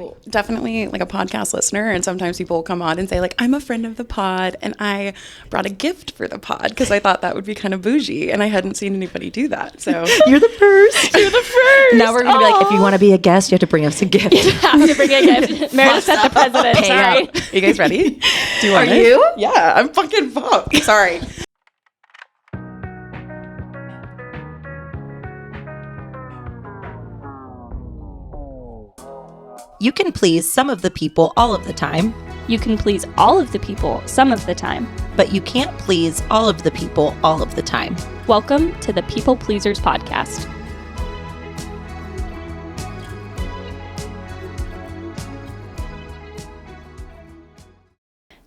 So definitely like a podcast listener, and sometimes people will come on and say like, I'm a friend of the pod, and I brought a gift for the pod because I thought that would be kind of bougie, and I hadn't seen anybody do that. So you're the first. You're the first. Now we're gonna be like, if you want to be a guest, you have to bring us a gift. You have to bring a gift. Meredith set the president. Sorry. Are you guys ready? Do you want Are you? Yeah, I'm fucking pumped. Sorry. You can please some of the people all of the time, You can please all of the people some of the time. but you can't please all of the people all of the time. Welcome to the People Pleasers Podcast.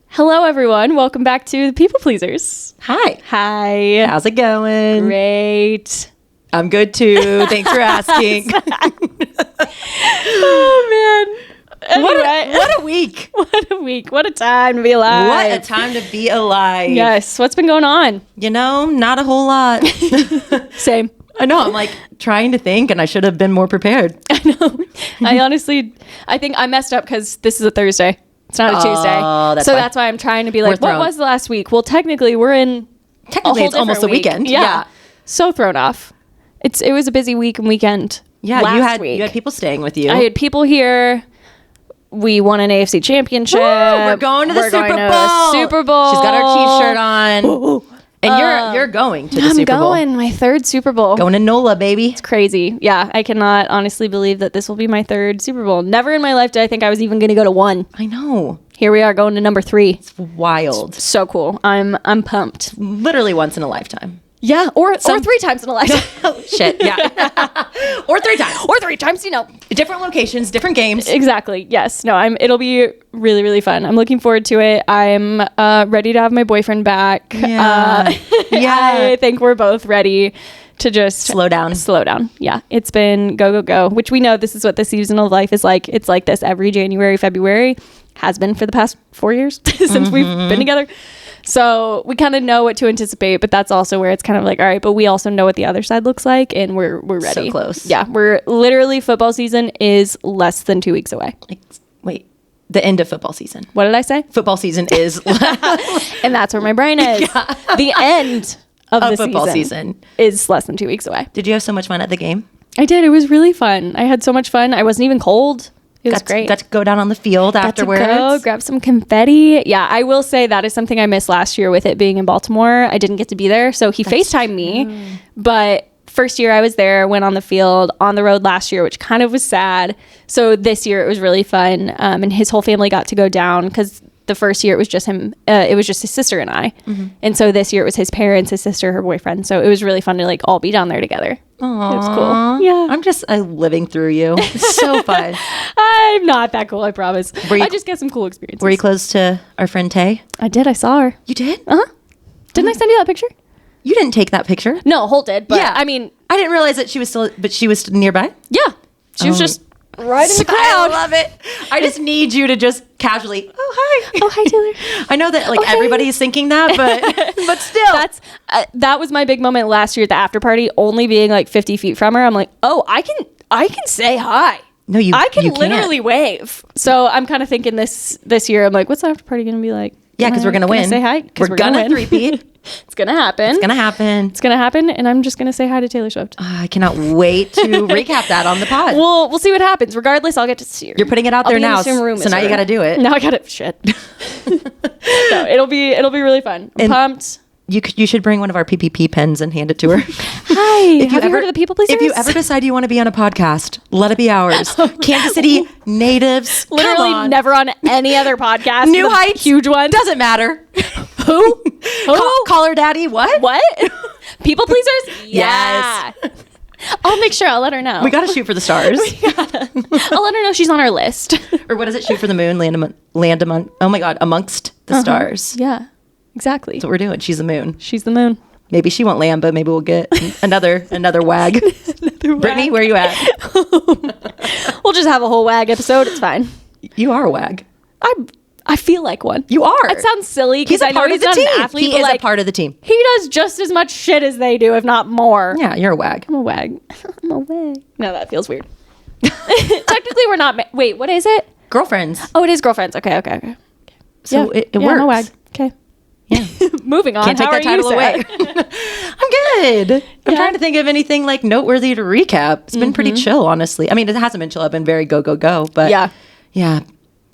Hello, everyone. Welcome back to the People Pleasers. Hi. Hi. How's it going? Great. I'm good too. Thanks for asking. Oh, man. Anyway, What a week. what a week. What a time to be alive. What a time to be alive. Yes. What's been going on? You know, not a whole lot. Same. I know. I'm like trying to think, and I should have been more prepared. I know. I think I messed up because this is a Thursday. It's not a Tuesday. That's so why. that's why I'm trying to be like, We're what thrown. was the last week? Well, technically, we're in Technically, it's almost a weekend. Yeah. So thrown off. It was a busy week and weekend. Yeah, last you had people staying with you. I had people here. We won an AFC championship. Woo, we're going to the Super Bowl. Super Bowl. She's got her Chiefs shirt on. And you're going to the I'm Super Bowl. going. My third Super Bowl. Going to NOLA, baby. It's crazy. Yeah, I cannot honestly believe that this will be my third Super Bowl. Never in my life did I think I was even going to go to one. I know. Here we are going to number 3. It's wild. So cool. I'm pumped. Literally once in a lifetime. Yeah, or 3 times in a lifetime. Oh, shit, yeah. Or 3 times. Or 3 times, Different locations, different games. Exactly. Yes. No, it'll be really, really fun. I'm looking forward to it. I'm ready to have my boyfriend back. Yeah. I think we're both ready to just Slow down. Yeah. It's been go, which we know this is what the season of life is like. It's like this every January, February. Has been for the past 4 years since we've been together. So we kind of know what to anticipate, but that's also where it's kind of like, all right, but we also know what the other side looks like, and we're ready. So close. Yeah, we're literally, football season is less than 2 weeks away. Wait, the end of football season. What did I say? Football season is And that's where my brain is. Yeah. The end of the football season is less than 2 weeks away. Did you have so much fun at the game? I did. It was really fun. I had so much fun. I wasn't even cold. It was great. Got to go down on the field afterwards. Got to go, grab some confetti. Yeah, I will say that is something I missed last year with it being in Baltimore. I didn't get to be there. So he FaceTimed me. But first year I was there, went on the field, on the road last year, which kind of was sad. So this year it was really fun. And his whole family got to go down because the first year it was just him. It was just his sister and I. Mm-hmm. And so this year it was his parents, his sister, her boyfriend. So it was really fun to like all be down there together. Aww. It was cool. Yeah. I'm just living through you. It's so fun. I'm not that cool, I promise. I just get some cool experiences. Were you close to our friend Tay? I did. I saw her. You did? Uh-huh. Didn't I send you that picture? You didn't take that picture? No, Holt did. But yeah. I mean, I didn't realize that she was nearby. Yeah. She was just right in the crowd. I love it. I just need you to just casually, oh, hi. Oh, hi, Taylor. I know that like everybody's thinking that, but still. That was my big moment last year at the after party, only being like 50 feet from her. I'm like, oh, I can say hi. No, I can literally wave. So I'm kind of thinking this year, I'm like, what's the after party going to be like? Yeah, because we're going to win. Say hi. We're going to three-peat. It's going to happen. It's going to happen. It's going to happen. And I'm just going to say hi to Taylor Swift. I cannot wait to recap that on the pod. We'll see what happens. Regardless, I'll get to see her. You're putting it out there now. So now you got to do it. Now I got to shit. No, it'll be really fun. I'm pumped. You should bring one of our PPP pens and hand it to her. Hi. Have you heard of the People Pleasers? If you ever decide you want to be on a podcast, let it be ours. Oh, Kansas City natives. Literally never on any other podcast. New Heights. Huge one. Doesn't matter. Who? Call her daddy. What? People Pleasers? Yes. I'll make sure. I'll let her know. We got to shoot for the stars. I'll let her know she's on our list. Or what is it? Shoot for the moon, land among. Oh my God, amongst the stars. Yeah, exactly. That's what we're doing. She's the moon. She's the moon. Maybe she won't land, but maybe we'll get another wag. Brittany, where are you at? We'll just have a whole wag episode. It's fine. You are a wag. I feel like one. You are. It sounds silly because I know he's not an athlete. He is a part of the team. He does just as much shit as they do, if not more. Yeah, you're a wag. I'm a wag. I'm a wag. No, that feels weird. Technically, we're not. Wait, what is it? Girlfriends. Oh, it is girlfriends. Okay. So it Yeah, works. no wag. Okay. Yeah. Moving on. Can't take How that are you, title away. Sarah? I'm good. I'm Yeah. trying to think of anything like noteworthy to recap. It's been pretty chill, honestly. I mean, it hasn't been chill. I've been very go, but yeah.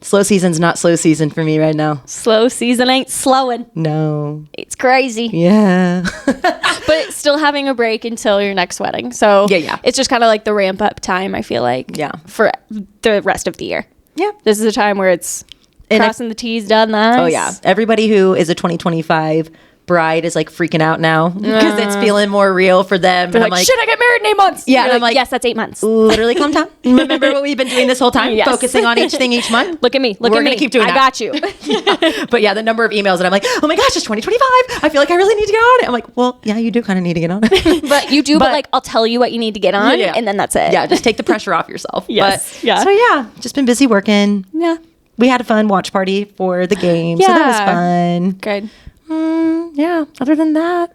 Slow season's not slow season for me right now. Slow season ain't slowing. No. It's crazy. Yeah. But still having a break until your next wedding. So Yeah. it's just kind of like the ramp up time, I feel like. Yeah. For the rest of the year. Yeah. This is a time where it's And crossing the T's, done that. Oh yeah. Everybody who is a 2025 bride is like freaking out now because it's feeling more real for them. They're And like, shit, I get married in 8 months. Yeah, You're and I'm like, yes, that's 8 months. literally calm down. Remember what we've been doing this whole time? Yes. Focusing on each thing each month. Look at me. We're gonna keep doing I that. got you. But yeah, the number of emails that I'm like, oh my gosh, it's 2025. I feel like I really need to get on it. I'm like, well, yeah, you do kind of need to get on it. But you do, but like, I'll tell you what you need to get on, Yeah. and then that's it. Yeah, just take the pressure off yourself. Yes. But, Yeah. So yeah, just been busy working. Yeah. We had a fun watch party for the game, so that was Yeah. fun. Good. Yeah. Other than that,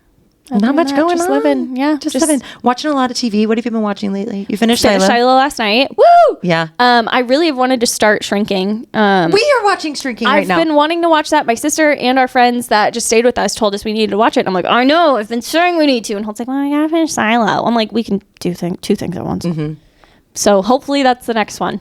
not much going just on. living. Yeah. Just living. Watching a lot of TV. What have you been watching lately? You finished Finished Shiloh? Shiloh last night. Woo! Yeah. I really have wanted to start Shrinking. We are watching Shrinking right I've now. been wanting to watch that. My sister and our friends that just stayed with us told us we needed to watch it. And I'm like, I know. I've been saying we need to. And Holt's like, well, I gotta finish Shiloh. I'm like, we can do two things at once. So hopefully that's the next one.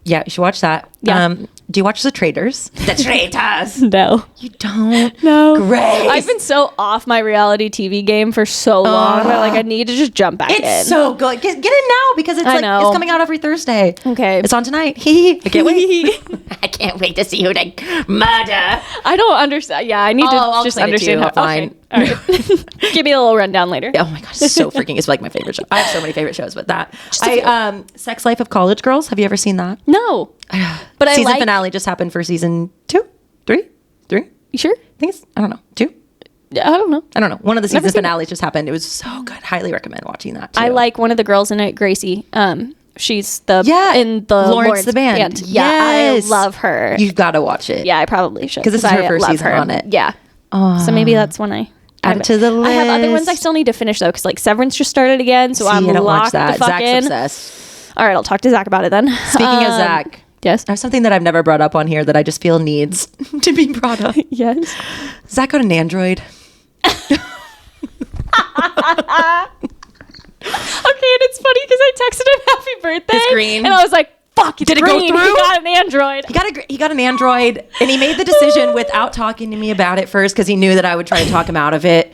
Yeah, you should watch that. Yeah. Do you watch The Traitors? The Traitors. No. You don't? No. Great. I've been so off my reality TV game for so long that like I need to just jump back in. It's so good. Get in now because it's I like know. it's coming out every Thursday. Okay. It's on tonight. I can't wait. I can't wait to see who they murder. I don't understand. Yeah, I need I'll to just explain it to you understand how. offline. Okay. All right. Give me a little rundown later. Oh my gosh, it's so freaking. It's like my favorite show. I have so many favorite shows, but that. Just a few. Sex Life of College Girls. Have you ever seen that? No. But I Season like. finale just happened for season 2, 3. You sure? I think it's, I don't know, 2. Yeah, I don't know. I don't know. One of the Never season seen it. finales just happened. It was so good. Highly recommend watching that too. I like one of the girls in it, Gracie. She's the in the Lawrence the Band. Yeah, Yes. I love her. You've got to watch it. Yeah, I probably should 'Cause this is her I first love season her. on it. Yeah. So maybe that's when I Add it to the I have other ones I list. still need to finish though, because like Severance just started again, so See, I'm I don't watch locked that. the fuck Zach's in. obsessed. All right, I'll talk to Zach about it then. Speaking of Zach, Yes. I have something that I've never brought up on here that I just feel needs to be brought up. Yes. Zach got an Android. Okay, and it's funny because I texted him happy birthday. It's green. And I was like, fuck, it's Did it go green. through? He got an Android. He got an Android, and he made the decision without talking to me about it first because he knew that I would try to talk him out of it.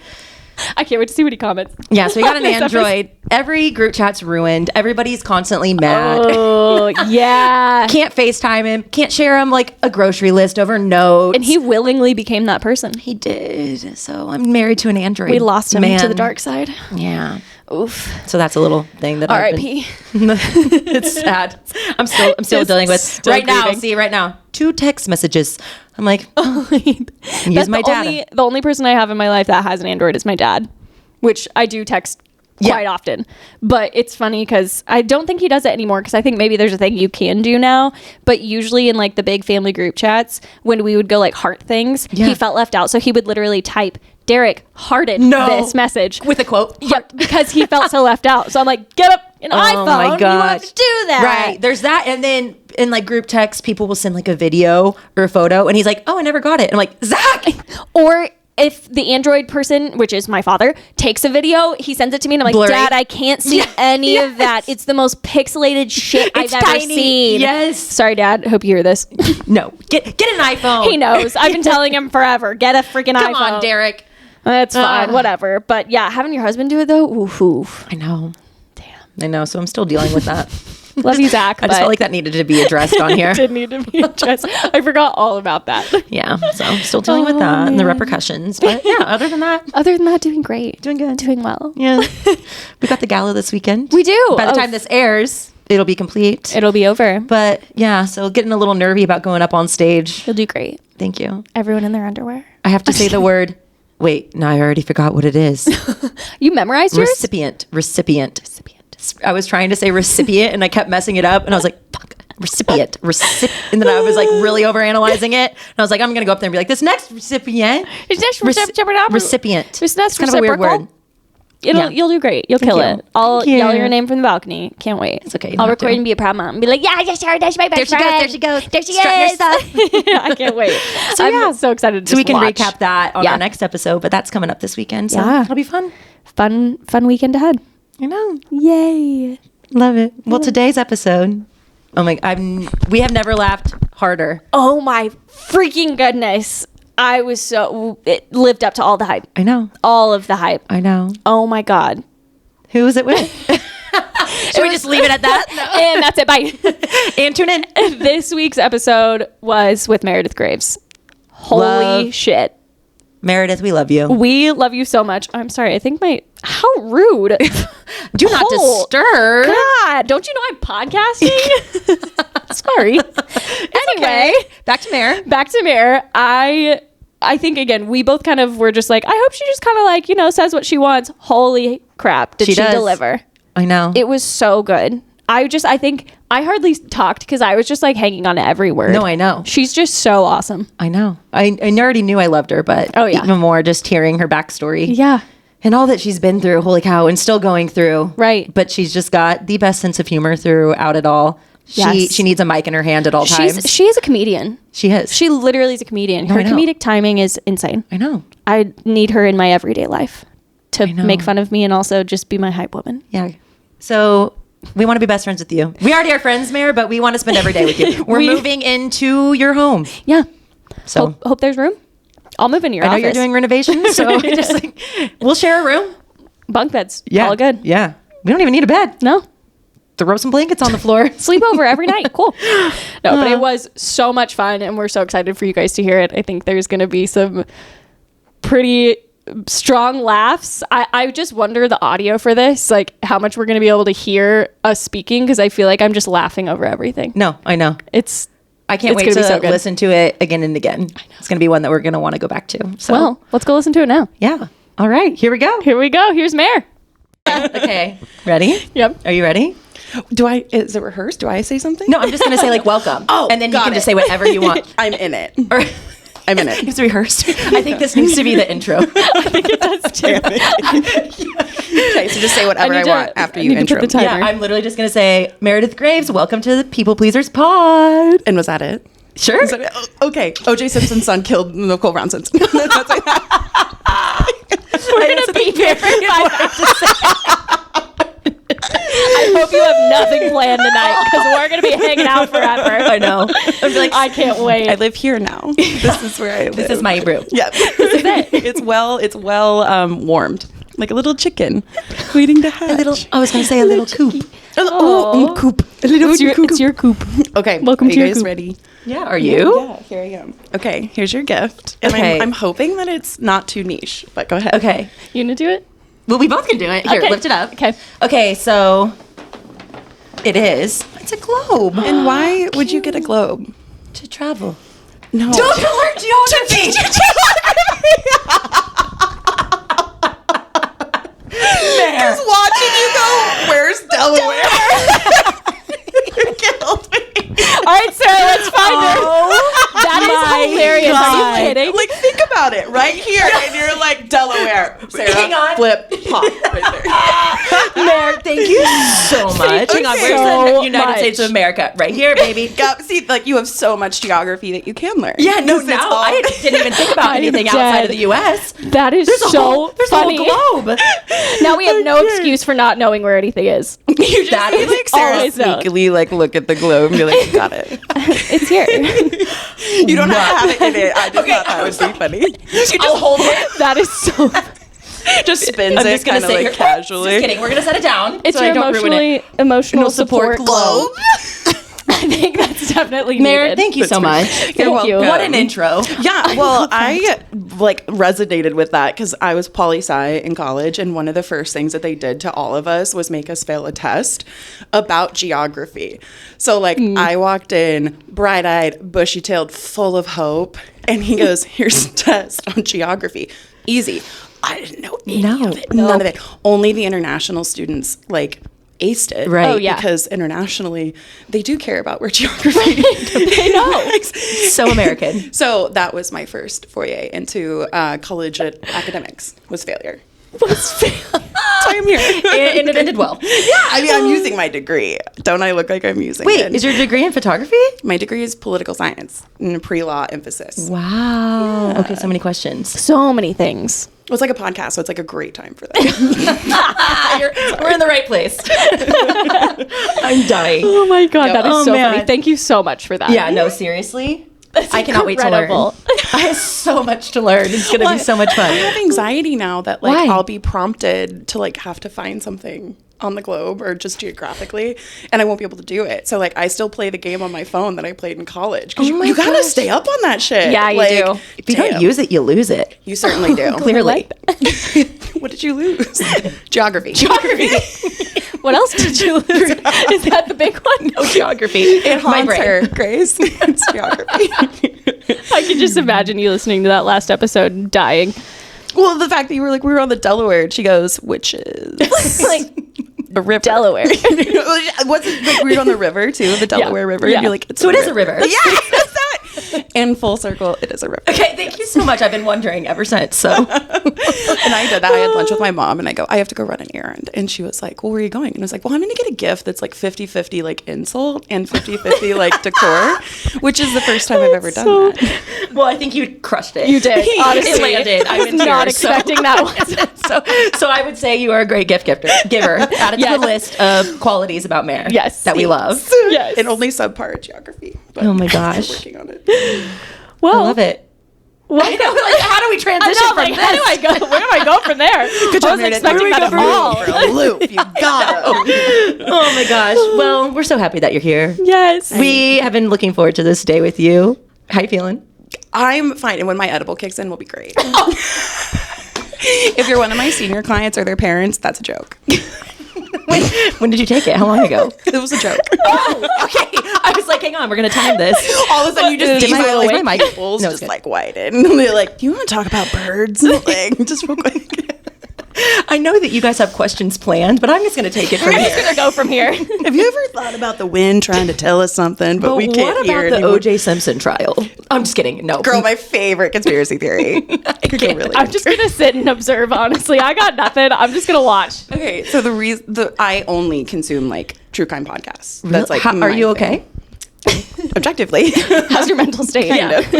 I can't wait to see what he comments. Yeah, so he got an This episode. Android. Every group chat's ruined. Everybody's constantly mad. Oh, yeah. Can't FaceTime him. Can't share him like a grocery list over notes. And he willingly became that person. He did. So I'm married to an Android. We lost him man. to the dark side. Yeah. Oof. So that's a little thing that R.I.P. It's sad. I'm still Just dealing with still right now. grieving. See, right now, 2 text messages. I'm like, use That's my data. the only person I have in my life that has an Android is my dad, which I do text quite often. But it's funny because I don't think he does it anymore, because I think maybe there's a thing you can do now. But usually in like the big family group chats, when we would go like heart things, he felt left out. So he would literally type, Derek hearted this message. with a quote. Yep, because he felt so left out. So I'm like, get up an iPhone. my You won't have gosh. to do that. Right. There's that. And then in like group text, people will send like a video or a photo, and he's like, oh, I never got it. And I'm like, Zach. Or if the Android person, which is my father, takes a video, he sends it to me, and I'm like, Blurry. Dad, I can't see any of that. It's the most pixelated shit I've ever tiny. seen. Yes. Sorry, Dad. Hope you hear this. No. Get an iPhone. He knows. I've been telling him forever. Get a freaking iPhone. Come on, Derek. That's fine. Whatever. But yeah, having your husband do it though, oof. I know. Damn. I know. So I'm still dealing with that. Love you, Zach. I just felt like that needed to be addressed on here. It did need to be addressed. I forgot all about that. Yeah. So I'm still dealing with that and the repercussions. But yeah, other than that, Other than that, doing great. doing good. Doing well. Yeah. We got the gala this weekend. We do. By the Oh, time this airs, it'll be complete. It'll be over. But yeah, so getting a little nervy about going up on stage. You'll do great. Thank you. Everyone in their underwear. I have to say the word. Wait, no, I already forgot what it is. You memorized yours? Recipient. I was trying to say recipient and I kept messing it up and I was like, fuck, recipient. And then I was like really overanalyzing it. And I was like, I'm going to go up there and be like, this next recipient. It's next Recipient. It's next It's kind of a weird reciprocal. word. You'll do great. You'll kill you. it. I'll Thank you. yell your name from the balcony. Can't wait. It's okay. You I'll don't have record to. and be a proud mom and be like, yeah, just her. That's my best friend. There she goes. There she Strutting her is. stuff. I can't wait. So, I'm so excited to So we can watch. recap that on Yeah. our next episode, but that's coming up this weekend. So Yeah. it'll be fun. Fun weekend ahead. I know. Yay. Love it. Well, today's episode, we have never laughed harder. Oh my freaking goodness. It lived up to all the hype. I know. All of the hype. I know. Oh my God. Who was it with? Should we just leave it at that? And that's it. Bye. And tune in. This week's episode was with Meredith Graves. Holy Love. shit. Meredith, we love you. We love you so much. I'm sorry. I think how rude. Do not disturb. God, don't you know I'm podcasting? Sorry. Anyway, back to Mare. back to Mare. I think again, we both kind of were just like, I hope she just kind of like, says what she wants. Holy crap. Did she does. deliver? I know. It was so good. I think I hardly talked because I was just like hanging on to every word. No, I know. She's just so awesome. I know. I already knew I loved her, but even more just hearing her backstory. Yeah. And all that she's been through, holy cow, and still going through. Right. But she's just got the best sense of humor throughout it all. Yes. She needs a mic in her hand at all times. She is a comedian. She is. She literally is a comedian. No, Her I know. comedic timing is insane. I know. I need her in my everyday life to know. make fun of me and also just be my hype woman. Yeah. So we want to be best friends with you. We already are friends, Mare, but we want to spend every day with you. We're moving into your home. Yeah. So Hope there's room. I'll move in your I know office. you're doing renovations, so we'll share a room. Bunk beds. Yeah. All good. Yeah. We don't even need a bed. No. Throw some blankets on the floor. Sleep over every night. Cool. No, but it was so much fun and we're so excited for you guys to hear it. I think there's going to be some pretty strong laughs. I just wonder the audio for this, like how much we're going to be able to hear us speaking, because I feel like I'm just laughing over everything. No, I know. I can't wait gonna to be so good. listen to it again and again. It's going to be one that we're going to want to go back to. So, Well, let's go listen to it now. yeah. All right. Here we go. Here we go. Here's Mare. Okay. Ready? Yep. Are you ready? Is it rehearsed? Do I say something? No, I'm just going to say like welcome. Oh, and then you got can it. just say whatever you want. I'm in it. Or I'm in it. it's rehearsed. I think this needs to be the intro. I think it does too. Okay, so just say whatever I, need to- want after I you need to put intro. the Yeah, timer. I'm literally just going to say Meredith Graves, welcome to the People Pleasers Pod. And was that it? Sure. Is that it? Oh, okay. O.J. Simpson's son killed Nicole Brown Simpson. That's like We're going to be here for 5 hours. I hope you have nothing planned tonight because we're going to be hanging out forever. I know. I'm like, I can't wait. I live here now. This is where I live. this is my room. Yeah. This is it. It's well warmed. Like a little chicken waiting to hatch. I was going to say a little coop. Coop. A little It's your coop. Okay. Welcome are to you your guys coop. ready? Yeah, are you? Yeah, here I am. Okay, here's your gift. And Okay. I'm hoping that it's not too niche, but go ahead. Okay. You going to do it? Well, we both can do it. Here, Okay. lift it up. Okay. Okay, so it's a globe. And why would you get a globe? To travel. No. Don't learn geography. Just watching you go, where's Delaware? You killed me. All right, Sarah, let's find her. That is hilarious. Are God. you kidding? Like, think about it, right here, and you're like, Delaware. Sarah, Hang on. flip, pop, right there. Mare, thank you so much. Hang on, Okay. where's So the United much. States of America? Right here, baby. See, like, you have so much geography that you can learn. Yeah, no, 'Cause it's now all- I didn't even think about I'm anything dead. outside of the U.S. That is There's so there's funny. a whole globe. Now we have no excuse for not knowing where anything is. You just That see, is like, Sarah always known. sneakily, like, look at the globe and be like, got it. It's here. You don't have to have it in it. I just thought that would be funny. You just hold it. That is so. Just spins I'm it just gonna kind of sit like here. casually. Just kidding. We're gonna set it down. It's so your I don't ruin it. emotional support globe. Globe. I think that's definitely Mare, needed. thank you so much. Thank You're you. welcome. What an intro. Yeah, well, I like resonated with that because I was poli-sci in college, and one of the first things that they did to all of us was make us fail a test about geography. So, like, I walked in bright-eyed, bushy-tailed, full of hope, and he goes, "Here's a test on geography, easy." I didn't know any of it, none of it. Only the international students like aced it, Right. Oh, yeah. Because internationally, they do care about where geography. I know. So American. So that was my first foray into collegiate academics, was failure. That's why I'm here. And it ended well. Yeah, I mean, I'm using my degree. Don't I look like I'm using it? Wait, is your degree in photography? My degree is political science and a pre-law emphasis. Wow. Okay, so many questions. So many things. Well, it's like a podcast, so it's like a great time for that. We're in the right place. I'm dying. Oh my God, that is Oh, so man. funny. Thank you so much for that. Yeah, no, seriously. I cannot wait to learn. incredible. I have so much to learn. It's going to be so much fun. I have anxiety now that like Why? I'll be prompted to like have to find something on the globe or just geographically, and I won't be able to do it. So like I still play the game on my phone that I played in college because you gotta gosh. stay up on that shit. Yeah, you like, do. If you don't use it, you lose it. You certainly do. Clearly. What did you lose? Geography. What else did you lose? Is that the big one? No geography. It My haunts brain. her, Grace. It's geography. I could just imagine you listening to that last episode and dying. Well, the fact that you were like, we were on the Delaware, and she goes, witches. Like, A river. Delaware. Was it like we were on the river too, the Delaware River? Yeah. And you're like, it's So it is a river. Yeah, it's that. In full circle, it is a river. Okay, thank you so much. I've been wondering ever since. So And I did that. I had lunch with my mom, and I go, I have to go run an errand. And she was like, well, where are you going? And I was like, well, I'm going to get a gift that's like 50-50 like insult and 50-50 like decor, which is the first time I've ever done that. well, I think you crushed it. You did. Honestly, It landed. I was not expecting that one. So I would say you are a great giver. Add it to Yes. the list of qualities about Mare. Yes. That we love. Yes. And only subpar geography. But Oh my we're gosh. working on it. Well, I love it. Well, I know, like, how do we I transition know, from like, this? how do I go? Where do I go from there? Good I job, was Meredith. expecting Where that do at we go all. for a loop. You got it. Oh my gosh. Well, we're so happy that you're here. Yes. We have been looking forward to this day with you. How you feeling? I'm fine. And when my edible kicks in, we'll be great. If you're one of my senior clients or their parents, that's a joke. When did you take it? How long ago? It was a joke. Oh, okay. I was like, hang on, we're gonna time this. All of a sudden, you just Did my- like, is my mic- pupils No, it's just good. like widen. And they're like, do you want to talk about birds? Like, just real quick. I know that you guys have questions planned, but I'm just gonna take it from I'm just here. gonna go from here. Have you ever thought about the wind trying to tell us something, but we can't what hear about it the anymore? O.J. Simpson trial? I'm just kidding. No, Girl, my favorite conspiracy theory. Could go really I'm just gonna sit and observe. Honestly, I got nothing. I'm just gonna watch. Okay, so I only consume like true crime podcasts. That's like, Are my you thing. okay? Objectively. How's your mental state? Kind of.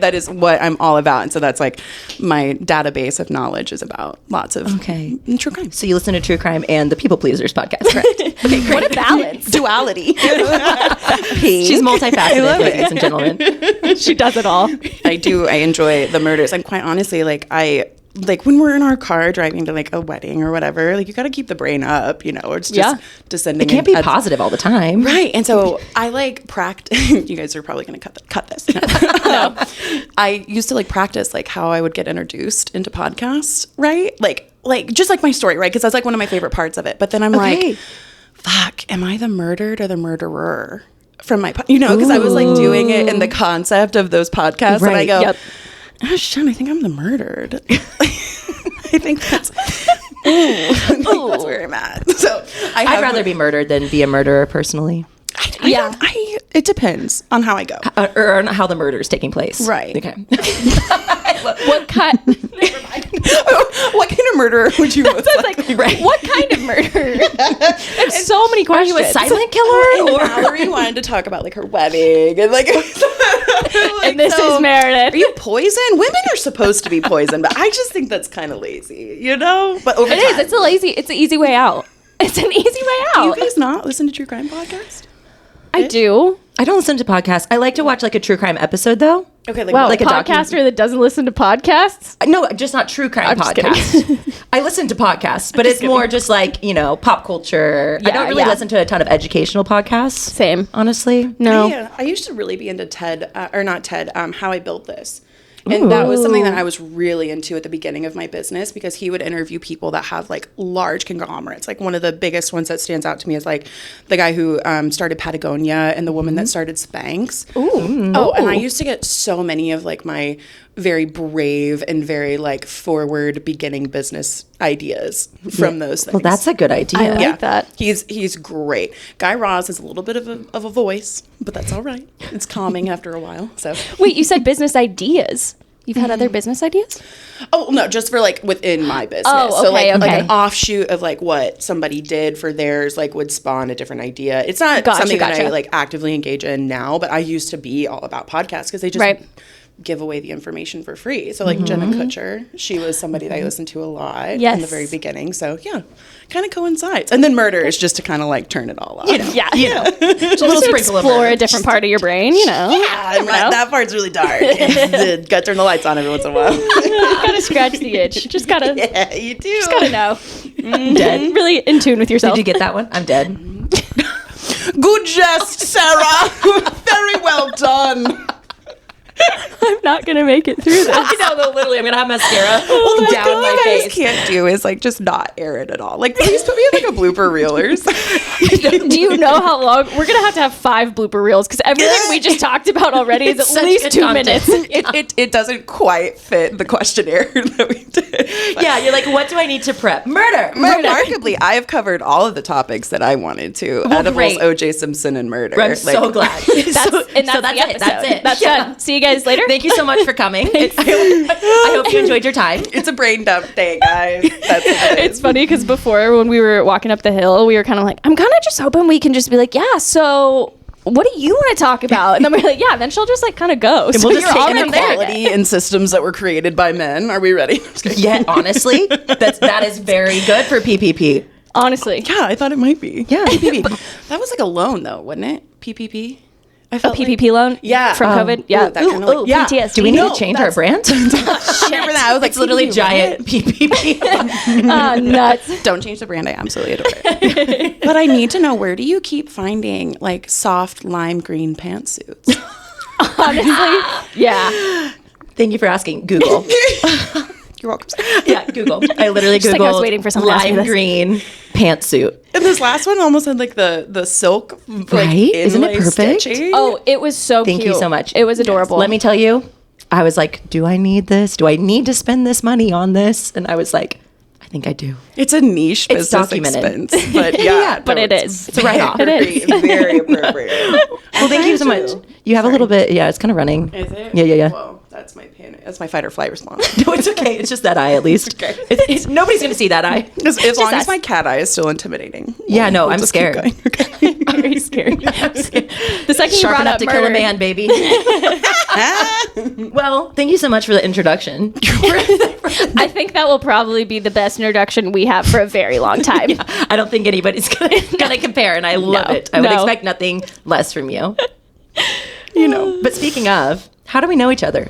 That is what I'm all about. And so that's like my database of knowledge is about lots of true crime. So you listen to True Crime and the People Pleasers podcast, correct? Okay, great. What a balance. Duality. She's multifaceted, love it. ladies and gentlemen. She does it all. I do. I enjoy the murders. And quite honestly, like when we're in our car driving to like a wedding or whatever, like you got to keep the brain up, you know, or it's just descending. It can't be positive all the time. Right. And so I like practice. You guys are probably going to cut this. No. I used to like practice like how I would get introduced into podcasts. Right. Like just like my story. Right. Because that's like one of my favorite parts of it. But then I'm like, fuck, am I the murdered or the murderer from my, because I was like doing it in the concept of those podcasts. And I go, oh shit, I think I'm the murdered. I think that's that's where I'm at. So I'd rather be murdered than be a murderer personally. It depends on how I go. Or on how the murder is taking place. Right. Okay. What kind? What kind of murderer would you most likely? What kind of murder? There's so many Are you questions. a silent killer? And Mallory wanted to talk about like her wedding and like, And this is Meredith. Are you poison? Women are supposed to be poison, but I just think that's kind of lazy, you know? But over It is. It's an easy way out. It's an easy way Do you out. guys not listen to true crime podcasts? I do. I don't listen to podcasts. I like to watch like a true crime episode though. Okay, Wow, like a a podcaster that doesn't listen to podcasts? No, just not true crime just kidding. podcasts. I listen to podcasts, but it's more just like, pop culture. I don't really listen to a ton of educational podcasts. Same. Honestly. No. Yeah, I used to really be into How I Built This. And that was something that I was really into at the beginning of my business because he would interview people that have like large conglomerates. Like one of the biggest ones that stands out to me is like the guy who started Patagonia and the woman that started Spanx. Ooh. Oh, and I used to get so many of like my very brave and very like forward beginning business ideas from those things. Well, that's a good idea. I like that. He's great. Guy Raz has a little bit of a voice, but that's all right. It's calming after a while. So Wait, you said business ideas. You've had other business ideas? Oh, no, just for like within my business. Oh, So like, okay, like okay. an offshoot of like what somebody did for theirs, like would spawn a different idea. It's not Gotcha, something that gotcha. I like actively engage in now, but I used to be all about podcasts because they just Right. give away the information for free. So like Jenna Kutcher, she was somebody that I listened to a lot in the Yes. very beginning. So yeah, kind of coincides. And then murder is just to kind of like turn it all off. Yeah. Just a little To sprinkle of explore murder. a different part of your brain, Yeah, and that part's really dark. Gotta turn the lights on every once in a while. gotta scratch the itch. Just gotta Yeah, you do. just gotta know. Dead. Really in tune with yourself. Did you get that one? I'm dead. Good jest, Sarah. Very well done. I'm not gonna make it through this. I know, though, literally, I'm gonna have mascara Well, the down thing my you guys face. can't do is like just not air it at all. Like, please put me in like a blooper reelers. Do you know how long we're gonna have 5 blooper reels? Because everything we just talked about already is It's at such least good 2 content. minutes. It doesn't quite fit the questionnaire that we did. Yeah, you're like, what do I need to prep? Murder. Remarkably, I have covered all of the topics that I wanted to. Edibles, great. OJ Simpson, and murder. I'm so glad. That's so the that's it. episode. That's it. That's Yeah. done. See you guys later. Thank you so much for coming. I hope you enjoyed your time. It's a brain dump day, guys. That's what it is. It's funny because before when we were walking up the hill, we were kind of like, I'm kind of just hoping we can just be like, yeah, so what do you want to talk about? And then we're like, yeah, then she'll just like kind of go. So we'll just you're take already there. Inequality in systems that were created by men. Are we ready? Yeah, honestly, that is very good for PPP. Honestly. Yeah, I thought it might be. Yeah. PPP. That was like a loan, though, wasn't it? PPP. I A felt PPP loan? Yeah. From COVID? Yeah. Ooh, that kinda like- yeah. PTSD. Do we need No, to change our brand? Remember that? I was like, It's literally PPP, giant PPP. Nuts. Don't change the brand. I absolutely adore it. But I need to know, where do you keep finding like soft lime green pantsuits? Honestly. Yeah. Thank you for asking. Google. You're welcome. Yeah, Google. I literally Googled like I was waiting for someone to ask me lime this. green pantsuit. And this last one almost had like the silk, like, Right? Isn't it inlay perfect? stitching. Oh, it was so Thank cute. you so much. It was adorable. Let me tell you, I was like, do I need this? Do I need to spend this money on this? And I was like, I think I do. It's a niche It's business documented. expense, but yeah, but no, it is. It's a write-off. It is. very appropriate. Well, thank you so much. You have a little bit. Yeah, it's kind of running. Is it? Yeah. Whoa, that's my panic. That's my fight or flight response. No, it's okay. It's just that eye, at least. Okay. Nobody's gonna see that eye. As long us. as my cat eye is still intimidating. Yeah, no, I'm just keep scared. going. Okay. Very scary. The second you Sharp brought enough up to murder, kill a man, baby. Well, thank you so much for the introduction. I think that will probably be the best introduction we have for a very long time. I don't think anybody's gonna compare, and I love No, it. I would no. expect nothing less from you. You know. But speaking of, how do we know each other?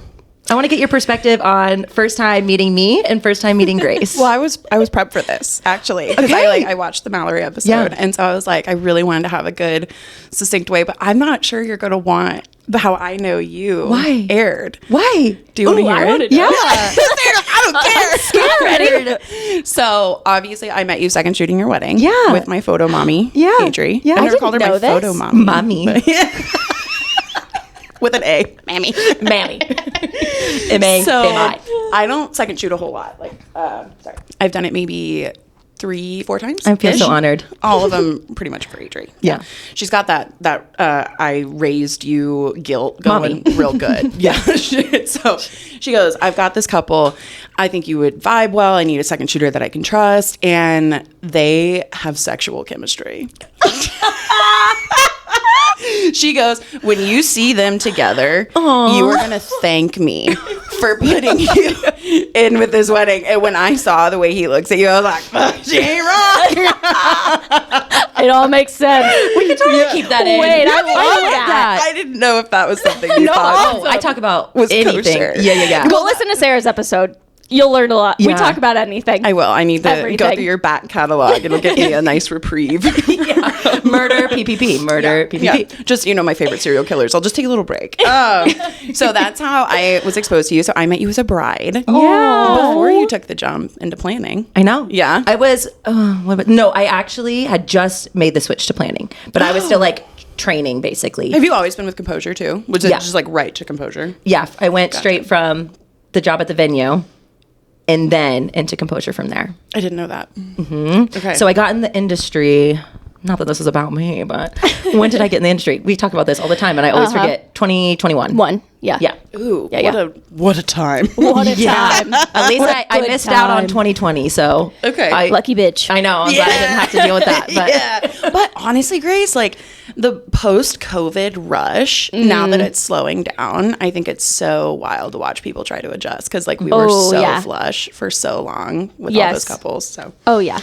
I want to get your perspective on first time meeting me and first time meeting Grace. Well, I was prepped for this actually because Okay. I watched the Mallory episode, Yeah. and so I was like, I really wanted to have a good, succinct way, but I'm not sure you're going to want the How I Know You Why? aired. Why? Do you want to I hear wanna it? know. I don't care. So obviously, I met you second shooting your wedding. Yeah. with my photo mommy. Yeah. Adri. Yeah. I I never called her didn't my know photo this. mommy. Mommy. With an A, mammy. Mammy. M-A, So M-I. I don't second shoot a whole lot. Like, sorry, I've done it maybe 3-4 times. I feel so honored. All of them pretty much for Adri. Yeah. She's got that I raised you guilt going Mommy. real good. Yeah. So she goes, I've got this couple. I think you would vibe well. I need a second shooter that I can trust. And they have sexual chemistry. She goes, when you see them together, you are going to thank me for putting you in with this wedding. And when I saw the way he looks at you, I was like, fuck, she ain't wrong. It all makes sense. We can totally keep that in. Wait, I love that. I didn't know if that was something you No, thought. I talk about Was anything. kosher. Yeah. Go listen to Sarah's episode. You'll learn a lot. We Yeah. talk about anything. I will. I need to go Everything. through your back catalog. It'll give me a nice reprieve. Yeah. Murder, PPP. Murder, PPP. Yeah, just my favorite serial killers. I'll just take a little break. So that's how I was exposed to you. So I met you as a bride. Yeah. Before you took the jump into planning. I know. Yeah. I was, no, I actually had just made the switch to planning, but I was still like training basically. Have you always been with Composure too? Was it Yeah. just like right to Composure? Yeah. I went straight from the job at the venue and then into Composure from there. I didn't know that. Mm-hmm. Okay. So I got in the industry not that this is about me, but when did I get in the industry? We talk about this all the time, and I always forget. 2021. Yeah. Yeah. Ooh, Yeah. what a time. What a time. At least I missed out on 2020, so. Okay. Lucky bitch. I know. I'm glad I didn't have to deal with that. But. Yeah. But honestly, Grace, like the post-COVID rush, now that it's slowing down, I think it's so wild to watch people try to adjust because like we were so flush for so long with all those couples. So. Oh, yeah.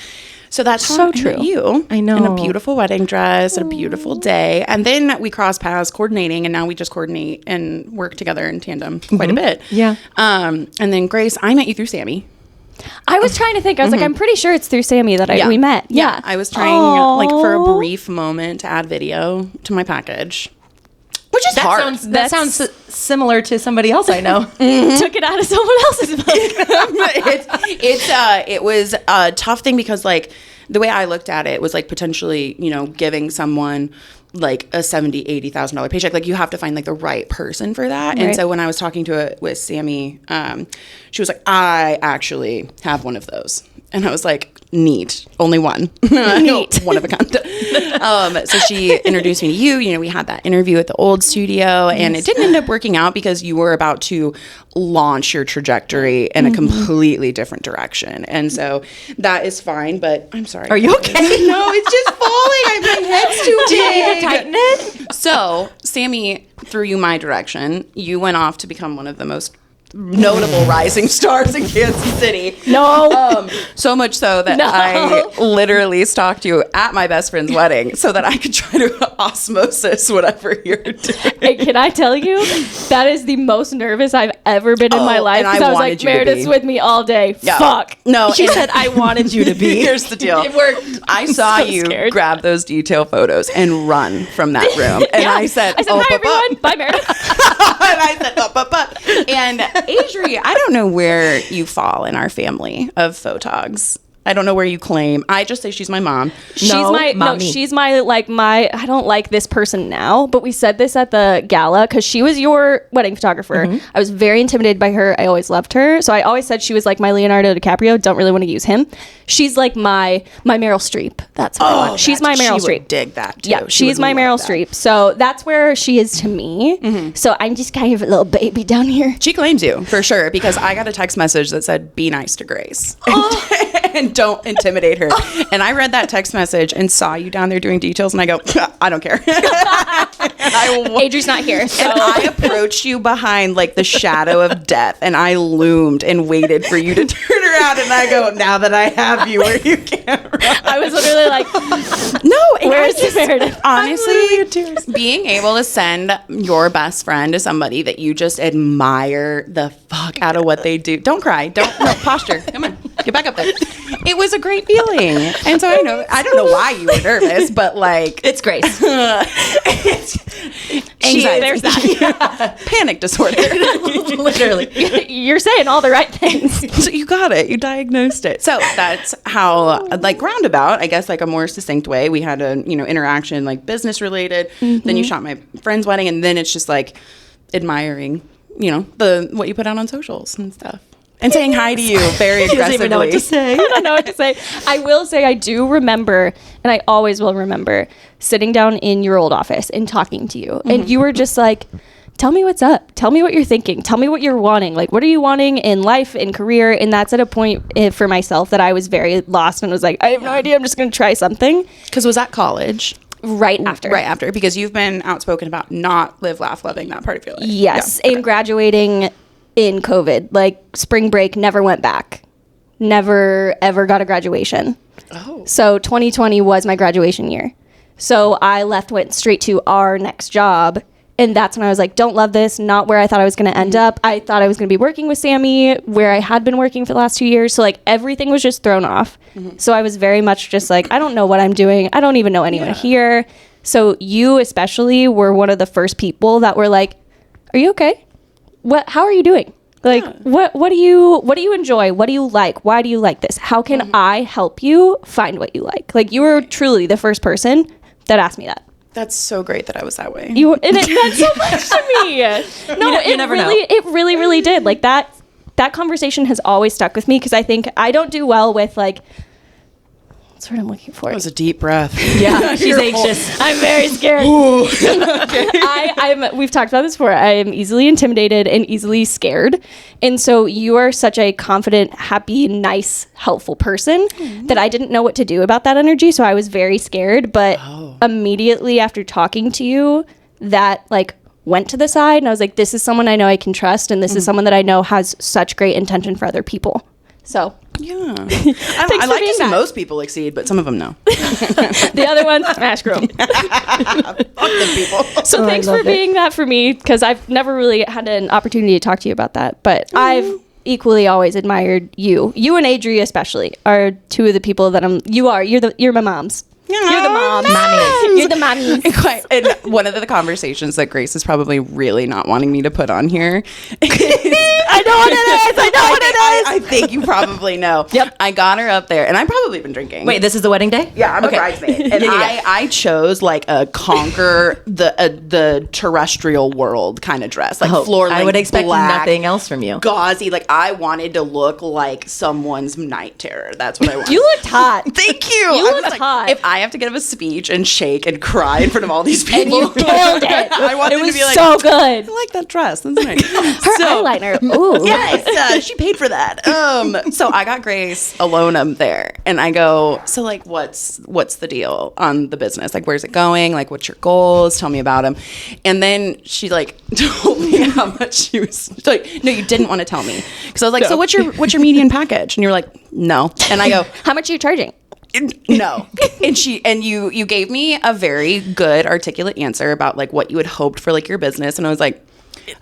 So that's So how true. I met you. I know. In a beautiful wedding dress, and a beautiful day. And then we crossed paths coordinating, and now we just coordinate and work together in tandem quite a bit. Yeah. And then Grace, I met you through Sammy. I was trying to think. I was like, I'm pretty sure it's through Sammy that we met. Yeah. I was trying like for a brief moment to add video to my package. Which is hard. That sounds similar to somebody else I know. Took it out of someone else's book. It was a tough thing because like the way I looked at it was like potentially, you know, giving someone like a $70,000-$80,000 paycheck. Like you have to find like the right person for that. Right. And so when I was talking to it with Sammy, she was like, I actually have one of those. And I was like, neat. Only one. Neat. One of a kind. So she introduced me to you. You know, we had that interview at the old studio, and it didn't end up working out because you were about to launch your trajectory in a completely different direction. And so that is fine, but I'm sorry. Are you okay? No, it's just falling. My head's too Do you need big. to tighten it? So Sammy threw you my direction. You went off to become one of the most notable rising stars in Kansas City. No. So much so that I literally stalked you at my best friend's wedding so that I could try to osmosis whatever you're doing. Hey, can I tell you, that is the most nervous I've ever been in my life. and I Because I was wanted like, you to Meredith's be. with me all day. Yeah. Fuck. No, She said, I wanted you to be. Here's the deal. It worked. I saw so you scared. grab those detail photos and run from that room. And I said, hi, everyone. Bye, Meredith. And I said, And Adri, I don't know where you fall in our family of photogs. I don't know where you claim. I just say she's my mom. She's my I don't like this person now, but we said this at the gala because she was your wedding photographer. I was very intimidated by her. I always loved her. So I always said she was like my Leonardo DiCaprio. Don't really want to use him. She's like my Meryl Streep. That's what I want. She's my Meryl She would Streep. dig that too. Yeah, she's my Meryl Streep. So that's where she is to me. So I'm just kind of a little baby down here. She claims you for sure because I got a text message that said, "Be nice to Grace." And don't intimidate her. And I read that text message and saw you down there doing details, and I go, I don't care. Adri's not here. So. And I approached you behind like the shadow of death, and I loomed and waited for you to turn around, and I go, now that I have you, where you can't run. I was literally like, no, where's Meredith? Honestly, being able to send your best friend to somebody that you just admire the fuck out of what they do. Don't cry. No, posture. Come on. Get back up there. It was a great feeling. And so I don't know why you were nervous, but like It's Grace. anxiety. There's that. Panic disorder. Literally. You're saying all the right things. So you got it. You diagnosed it. So that's how, like, roundabout, I guess, like a more succinct way. We had a, interaction, like, business related. Then you shot my friend's wedding, and then it's just like admiring, what you put out on socials and stuff. And saying hi to you very aggressively. Doesn't even know what to say. I don't know what to say. I will say I do remember, and I always will remember, sitting down in your old office and talking to you. And you were just like, tell me what's up. Tell me what you're thinking. Tell me what you're wanting. Like, what are you wanting in life, in career? And that's at a point for myself that I was very lost and was like, I have no idea. I'm just going to try something. Because was that college? Right after. Because you've been outspoken about not live, laugh, loving that part of your life. Yes. Yeah. And graduating in COVID, like spring break, never went back. Never, ever got a graduation. Oh. So 2020 was my graduation year. So I went straight to our next job. And that's when I was like, don't love this, not where I thought I was going to end up. I thought I was going to be working with Sammy, where I had been working for the last 2 years. So like everything was just thrown off. So I was very much just like, I don't know what I'm doing. I don't even know anyone here. So you especially were one of the first people that were like, are you okay? How are you doing? Like, what do you enjoy? What do you like? Why do you like this? How can I help you find what you like? Like, you were truly the first person that asked me that. That's so great that I was that way. And it meant so much to me. No, you never really, know. it really, really did. Like that conversation has always stuck with me because I think I don't do well with like What's the word I'm looking for? That was a deep breath. Yeah, she's anxious. I'm very scared. We've talked about this before. I am easily intimidated and easily scared. And so you are such a confident, happy, nice, helpful person that I didn't know what to do about that energy. So I was very scared. But immediately after talking to you, that like went to the side and I was like, this is someone I know I can trust. And this is someone that I know has such great intention for other people. So yeah, I like to see most people exceed, but some of them no. The other one, screw 'em. Fuck them people. So thanks for being that for me, because I've never really had an opportunity to talk to you about that. But I've equally always admired you. You and Adri especially are two of the people that you're my moms. You're the moms. You're the mommies. And one of the conversations that Grace is probably really not wanting me to put on here. I know what it is. I think you probably know. Yep. I got her up there, and I've probably been drinking. Wait, this is the wedding day? Yeah, I'm a bridesmaid, and I chose like a conquer the terrestrial world kind of dress, like floor length, I would expect black, nothing else from you. Gauzy. Like I wanted to look like someone's night terror. That's what I wanted. You looked hot. Thank you. You I was looked hot. If I have to give a speech and shake and cry in front of all these people, And you killed it. I wanted It was to be like, so good. I like that dress. That's nice. Her eyeliner. Ooh. Yes, she paid for that. So I got Grace alone up there, and I go, so like, what's the deal on the business? Like, where's it going? Like, what's your goals? Tell me about them. And then she like told me how much she was like. No, you didn't want to tell me because I was like, so what's your median package? And you were like, no. And I go, How much are you charging? no. And you gave me a very good articulate answer about like what you had hoped for like your business, and I was like,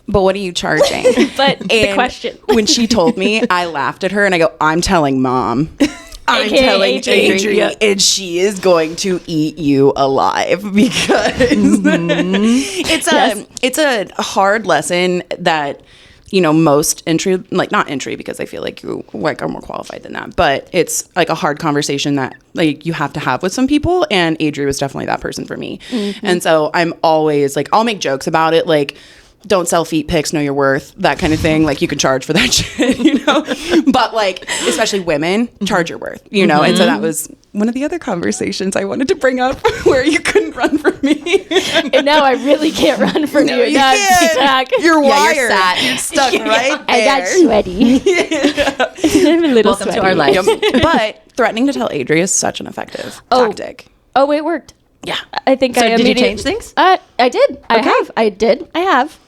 but what are you charging? But the question. When she told me, I laughed at her and I go, I'm telling mom. I'm AKA telling Adri. Adri, and she is going to eat you alive because it's a hard lesson that, you know, most entry, like not entry because I feel like you like are more qualified than that, but it's like a hard conversation that like you have to have with some people, and Adri was definitely that person for me. And so I'm always like, I'll make jokes about it, like, don't sell feet pics, know your worth, that kind of thing. Like you can charge for that shit, you know? But like, especially women, charge your worth, you know? And so that was one of the other conversations I wanted to bring up where you couldn't run from me. And now I really can't run from you. You Now I'm can't. stuck. You're wired. you're sat. You're stuck right there. I got sweaty. I'm a little Welcome sweaty. to our life. Yep. But threatening to tell Adri is such an effective tactic. Oh, it worked. Yeah. I think So I did you immediately- change things? I did. I have.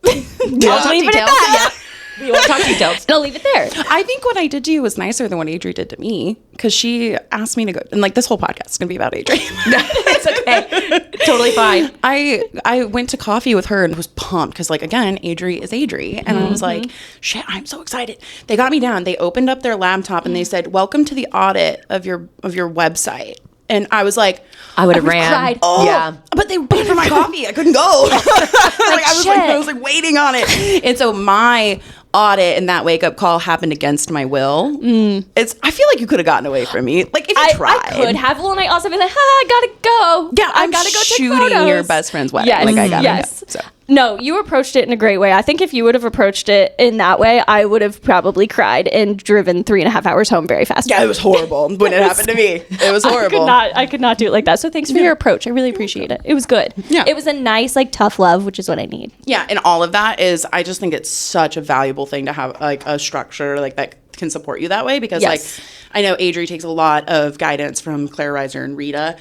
I'll leave it at that. Yeah. We won't talk details. And I'll leave it there. I think what I did to you was nicer than what Adri did to me, because she asked me to go, and like this whole podcast is gonna be about Adri. It's okay. Totally fine. I went to coffee with her and was pumped because, like, again, Adri is Adri, and I was like, shit, I'm so excited. They got me down. They opened up their laptop and they said, welcome to the audit of your website. And I was like, I would have ran. cried. oh, Yeah. but they paid for my coffee. I couldn't go. I was like waiting on it. And so my audit and that wake up call happened against my will. I feel like you could have gotten away from me. Like if you tried. I could have. Well, and I also be like, I gotta go. Yeah, I I'm gotta go take shooting photos. your best friend's wedding. Yes. Like I gotta Yes. go. So. No, you approached it in a great way. I think if you would have approached it in that way, I would have probably cried and driven 3.5 hours home very fast. Yeah, it was horrible when it happened to me. It was horrible. I could not do it like that. So thanks for your approach. I really appreciate it. It was good. Yeah. It was a nice, like, tough love, which is what I need. Yeah, and all of that is, I just think it's such a valuable thing to have like a structure like that can support you that way, because Yes. like I know Adri takes a lot of guidance from Claire Reiser and Rita,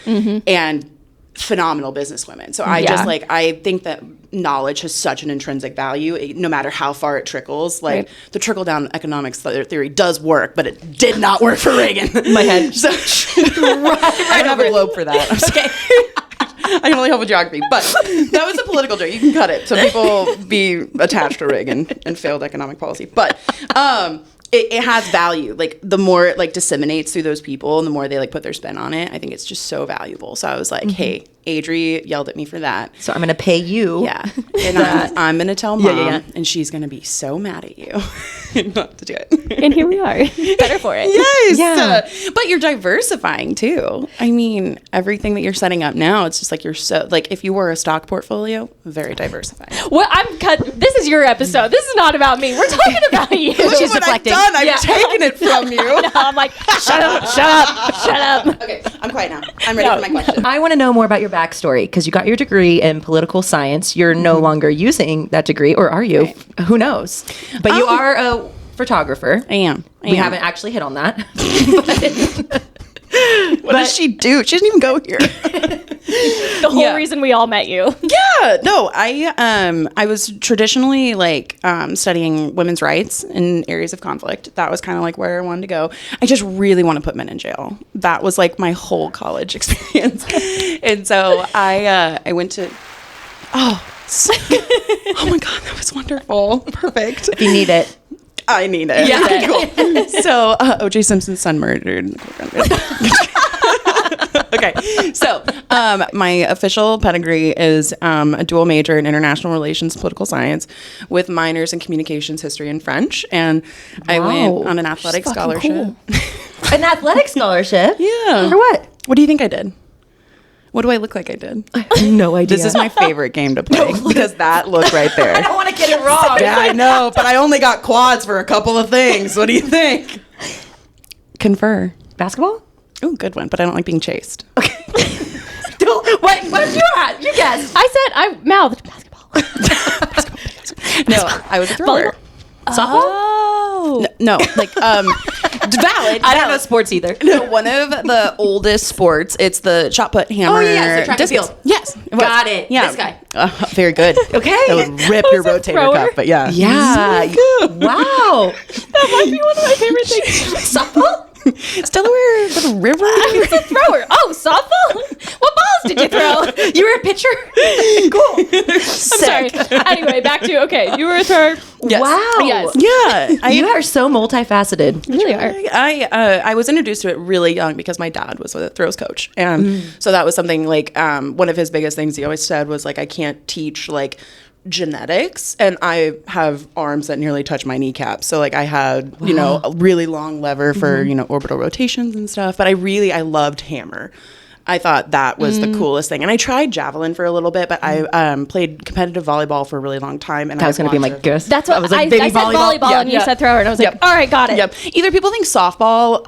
and phenomenal businesswomen. So I just like, I think that knowledge has such an intrinsic value, no matter how far it trickles. Like Right. the trickle down economics theory does work, but it did not work for Reagan. My head. So, I don't have a globe for that. I'm sorry. I can only help with geography, but that was a political joke. You can cut it. Some people be attached to Reagan and failed economic policy, but it has value. Like the more it like disseminates through those people, and the more they like put their spin on it, I think it's just so valuable. So I was like, hey, Adri yelled at me for that. So I'm going to pay you. Yeah. And I'm going to tell Mom, yeah. and she's going to be so mad at you not to do it. And here we are. Better for it. Yes. Yeah. But you're diversifying too. I mean, everything that you're setting up now, it's just like you're so, like if you were a stock portfolio, very diversified. Well, this is your episode. This is not about me. We're talking about you. She's deflecting. I've done. I've taken it from you. No, I'm like, shut up. Okay, I'm quiet now. I'm ready for my question. I want to know more about your backstory because you got your degree in political science. You're no longer using that degree, or are you? Right. Who knows? But you are a photographer. I am. We haven't actually hit on that. What does she do? She doesn't even go here. The whole reason we all met you. Yeah, no, I was traditionally like studying women's rights in areas of conflict. That was kind of like where I wanted to go. I just really want to put men in jail. That was like my whole college experience. And so I went to oh my God, that was wonderful. Perfect. If you need it. I need it. Yeah. Cool. So O.J. Simpson's son murdered. Okay, so my official pedigree is a dual major in international relations, political science, with minors in communications, history, and French. And I went on an athletic scholarship. Cool. An athletic scholarship? Yeah. For what? What do you think I did? What do I look like I did? I have no idea. This is my favorite game to play because that look right there. I don't want to get it wrong. Yeah, I know, but I only got quads for a couple of things. What do you think? Confer. Basketball? Oh, good one, but I don't like being chased. Okay. What did you at? You guessed. I said I mouthed basketball. No, I was a thrower. Softball? Oh. No, like valid. I don't know sports either. No, one of the oldest sports. It's the shot put hammer. Oh, yeah, so track and discus. field. Yes, it was. Got it. Yeah, This guy. Very good. Okay. That would rip your rotator thrower. cuff, but yeah. Yeah. Wow. That might be one of my favorite things. Softball? Delaware, the river. I was a thrower. Oh, softball? What balls did you throw? You were a pitcher? Cool. I'm sorry. Anyway, back to, okay, you were a thrower. Yes. Wow. Yes. Yeah, You are so multifaceted. You really are. I was introduced to it really young because my dad was a throws coach, and so that was something like one of his biggest things he always said was like I can't teach like genetics, and I have arms that nearly touch my kneecap, so like I had you know a really long lever for you know orbital rotations and stuff, but I loved hammer. I thought that was the coolest thing. And I tried javelin for a little bit, but I played competitive volleyball for a really long time. And That was going to be my guess. That's what I was like, baby I said volleyball Yeah, and you yeah. said thrower, and I was like, all right, got it. Yep. Either people think softball,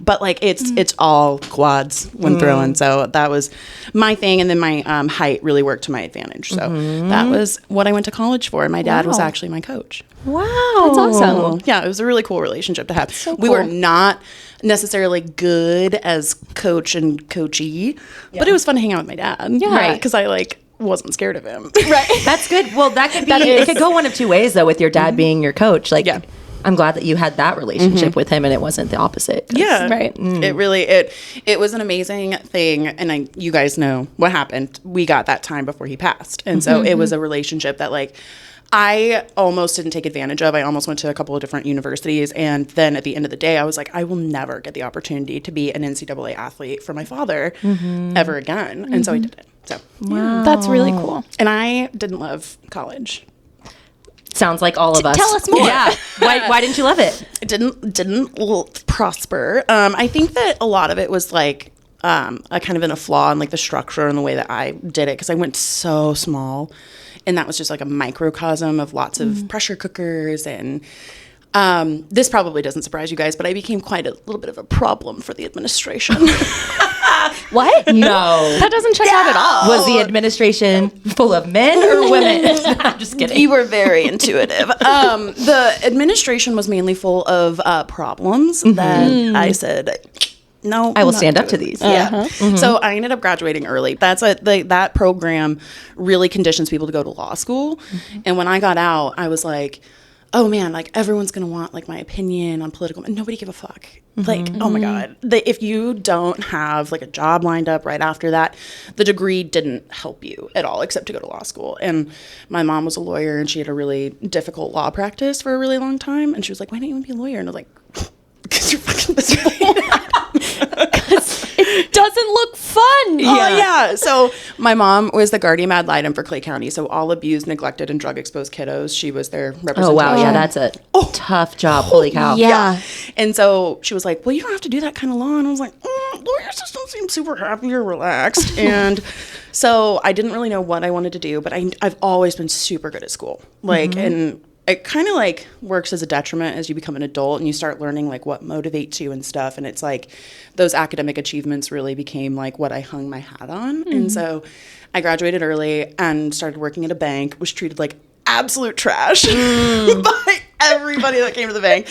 but like it's all quads when throwing. So that was my thing. And then my height really worked to my advantage. So that was what I went to college for. And my dad was Wow. actually my coach. Wow. That's awesome. Yeah, it was a really cool relationship to have. So We were cool. not necessarily good as coach and coachee, but it was fun to hang out with my dad. Yeah. Right. Because I like wasn't scared of him. Right. That's good. Well, that could be, That it is- could go one of two ways though with your dad being your coach. Like, Yeah. I'm glad that you had that relationship with him and it wasn't the opposite. 'Cause- Yeah, Right. It really it was an amazing thing, and you guys know what happened. We got that time before he passed, and so it was a relationship that like I almost didn't take advantage of. I almost went to a couple of different universities, and then at the end of the day, I was like, I will never get the opportunity to be an NCAA athlete for my father ever again, and so I did it. So, That's really cool. and I didn't love college. Sounds like all of us. tell us more. Yeah. Why didn't you love it? It didn't prosper. I think that a lot of it was like a kind of in a flaw in like the structure and the way that I did it, because I went so small, and that was just like a microcosm of lots of pressure cookers. And this probably doesn't surprise you guys, but I became quite a little bit of a problem for the administration. What? No. That doesn't check out at all. Was the administration full of men or women? I'm just kidding. You were very intuitive. The administration was mainly full of problems that I said, no, I will I'm not stand up doing to these. Yeah. So I ended up graduating early. That program really conditions people to go to law school. And when I got out, I was like, oh man, like everyone's going to want like my opinion on political, and nobody give a fuck. Like, oh my God, if you don't have like a job lined up right after that, the degree didn't help you at all except to go to law school. And my mom was a lawyer, and she had a really difficult law practice for a really long time. And she was like, why don't you want to be a lawyer? And I was like, because you're fucking miserable. doesn't look fun. Oh, yeah. So my mom was the guardian ad litem for Clay County. So all abused, neglected, and drug-exposed kiddos, she was their representative. Oh, wow. Yeah, that's a tough job. Holy cow. Yeah. And so she was like, well, you don't have to do that kind of law. And I was like, lawyers just don't seem super happy or relaxed. And so I didn't really know what I wanted to do, but I've always been super good at school. Like, and it kind of like works as a detriment as you become an adult and you start learning like what motivates you and stuff. And it's like those academic achievements really became like what I hung my hat on. And so I graduated early and started working at a bank, was treated like absolute trash by everybody that came to the bank.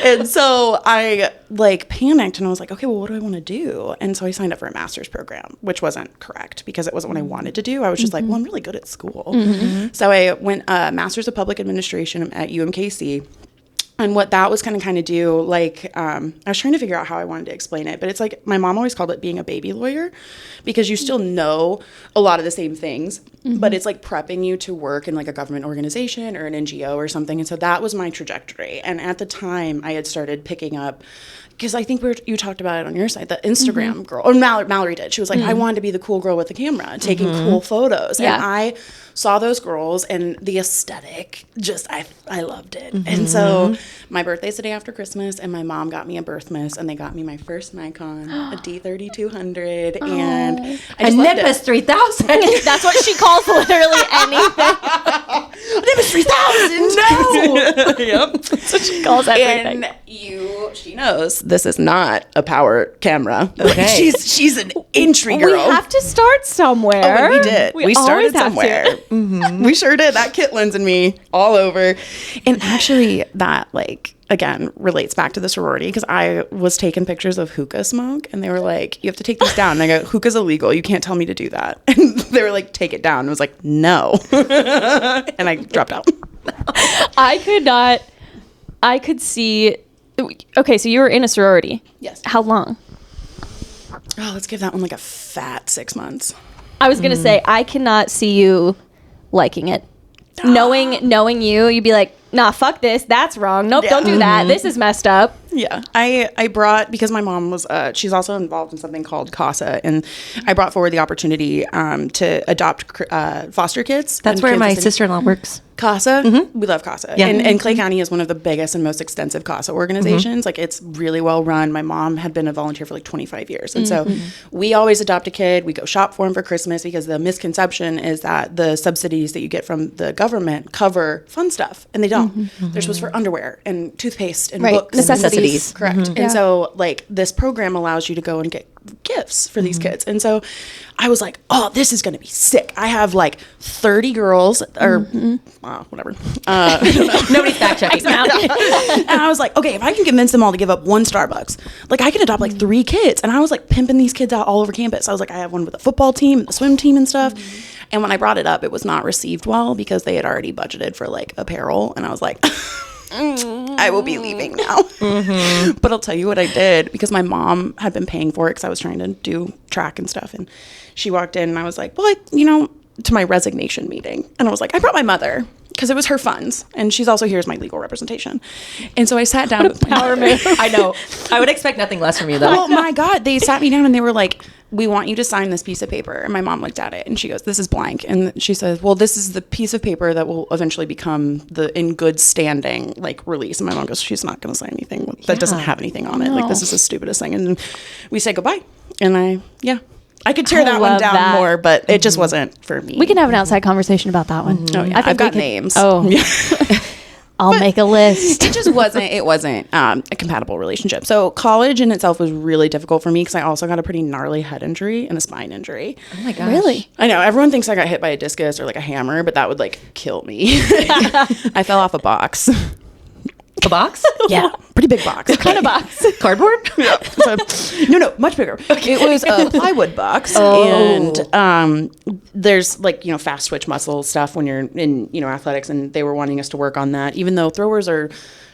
And so I like panicked and I was like, okay, well, what do I want to do? And so I signed up for a master's program, which wasn't correct because it wasn't what I wanted to do. I was just like, well, I'm really good at school. So I went master's of public administration at UMKC. And what that was kind of do, like, I was trying to figure out how I wanted to explain it, but it's like my mom always called it being a baby lawyer because you still know a lot of the same things, but it's like prepping you to work in like a government organization or an NGO or something. And so that was my trajectory. And at the time I had started picking up, because I think you talked about it on your side, the Instagram girl, or Mallory did. She was like, I wanted to be the cool girl with the camera, taking cool photos. Yeah. And I saw those girls and the aesthetic, just, I loved it. And so my birthday's the day after Christmas and my mom got me a birthmas and they got me my first Nikon, a D3200. And I just a loved Nimbus it. 3000. That's what she calls literally anything. Nimbus 3000! No! Yep. She calls everything. And she knows this is not a power camera. Okay. She's an entry girl. We have to start somewhere. Oh, and we did. We started always have somewhere. to. We sure did. That kit lens and me all over. And actually that like, again, relates back to the sorority because I was taking pictures of hookah smoke and they were like, you have to take these down. And I go, hookah's illegal. You can't tell me to do that. And they were like, take it down. And I was like, no. And I dropped out. I could see. Okay, so you were in a sorority. Yes. How long? Oh, let's give that one like a fat 6 months. I was gonna say I cannot see you liking it. Knowing you, you'd be like, nah, fuck this. That's wrong. Nope, Yeah. don't do that. This is messed up. Yeah, I brought, because my mom was, she's also involved in something called CASA, and I brought forward the opportunity to adopt foster kids. That's and where kids my in sister-in-law works. CASA, we love CASA. Yeah. And Clay County is one of the biggest and most extensive CASA organizations. Like, it's really well run. My mom had been a volunteer for like 25 years. And so we always adopt a kid. We go shop for him for Christmas because the misconception is that the subsidies that you get from the government cover fun stuff. And they don't. They're supposed for underwear and toothpaste and Right. books. Necessities. Correct. And so, like, this program allows you to go and get gifts for these kids. And so I was like, oh, this is going to be sick. I have like 30 girls or whatever. Nobody's fact checking. And I was like, okay, if I can convince them all to give up one Starbucks, like I can adopt like 3 kids. And I was like pimping these kids out all over campus. I was like, I have one with the football team, the swim team and stuff. And when I brought it up, it was not received well because they had already budgeted for like apparel. And I was like, I will be leaving now. But I'll tell you what I did, because my mom had been paying for it because I was trying to do track and stuff. And she walked in and I was like, well, to my resignation meeting. And I was like, I brought my mother because it was her funds. And she's also here as my legal representation. And so I sat down. With Power move. I know. I would expect nothing less from you, though. Oh my God. They sat me down and they were like, we want you to sign this piece of paper. And my mom looked at it and she goes, this is blank. And she says, well, this is the piece of paper that will eventually become the in good standing like release. And my mom goes, she's not going to sign anything that doesn't have anything on it. Like, this is the stupidest thing. And we said goodbye. And I could tear that one love down that. more, but it just wasn't for me. We can have an outside conversation about that one. Oh, yeah. I've got names. Oh, I'll make a list. It just wasn't a compatible relationship. So college in itself was really difficult for me because I also got a pretty gnarly head injury and a spine injury. Oh my gosh. Really? I know everyone thinks I got hit by a discus or like a hammer, but that would like kill me. I fell off a box. A box? Yeah, pretty big box. Kind of box. Cardboard? Yeah. No, much bigger. It was a plywood box, and there's like fast twitch muscle stuff when you're in athletics, and they were wanting us to work on that. Even though throwers are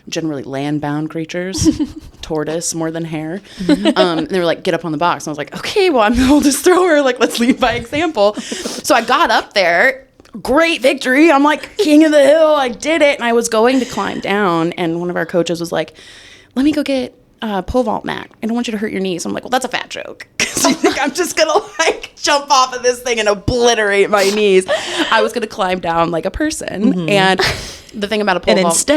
generally land-bound creatures, tortoise more than hare. And they were like, get up on the box. And I was like, okay, well, I'm the oldest thrower. Like, let's lead by example. So I got up there. Great victory. I'm like king of the hill. I did it. And I was going to climb down. And one of our coaches was like, let me go get pole vault mat. I don't want you to hurt your knees. I'm like, well, that's a fat joke. Do you think I'm just gonna like jump off of this thing and obliterate my knees? I was gonna climb down like a person. And the thing about a pole vault,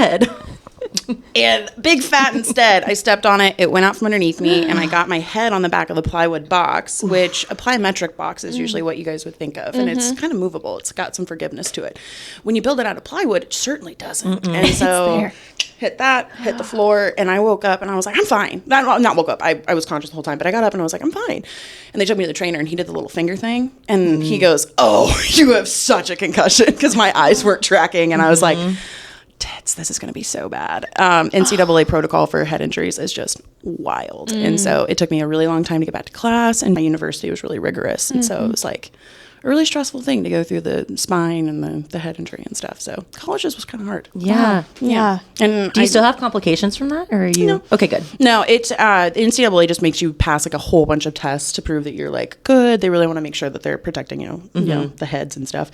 and big fat instead, I stepped on it. It went out from underneath me, and I got my head on the back of the plywood box, which a plyometric box is usually what you guys would think of. And it's kind of movable. It's got some forgiveness to it. When you build it out of plywood, it certainly doesn't. And so hit the floor, and I woke up, and I was like, I'm fine. Not woke up. I was conscious the whole time, but I got up, and I was like, I'm fine. And they took me to the trainer, and he did the little finger thing. And he goes, oh, you have such a concussion, because my eyes weren't tracking. And I was like, tits, this is going to be so bad. NCAA protocol for head injuries is just wild. And so it took me a really long time to get back to class, and my university was really rigorous. And so it was like a really stressful thing to go through the spine and the head injury and stuff. So college just was kind of hard. Yeah. And do you still have complications from that, or are you? No. Okay, good. No, it's the NCAA just makes you pass like a whole bunch of tests to prove that you're like good. They really want to make sure that they're protecting you know the heads and stuff.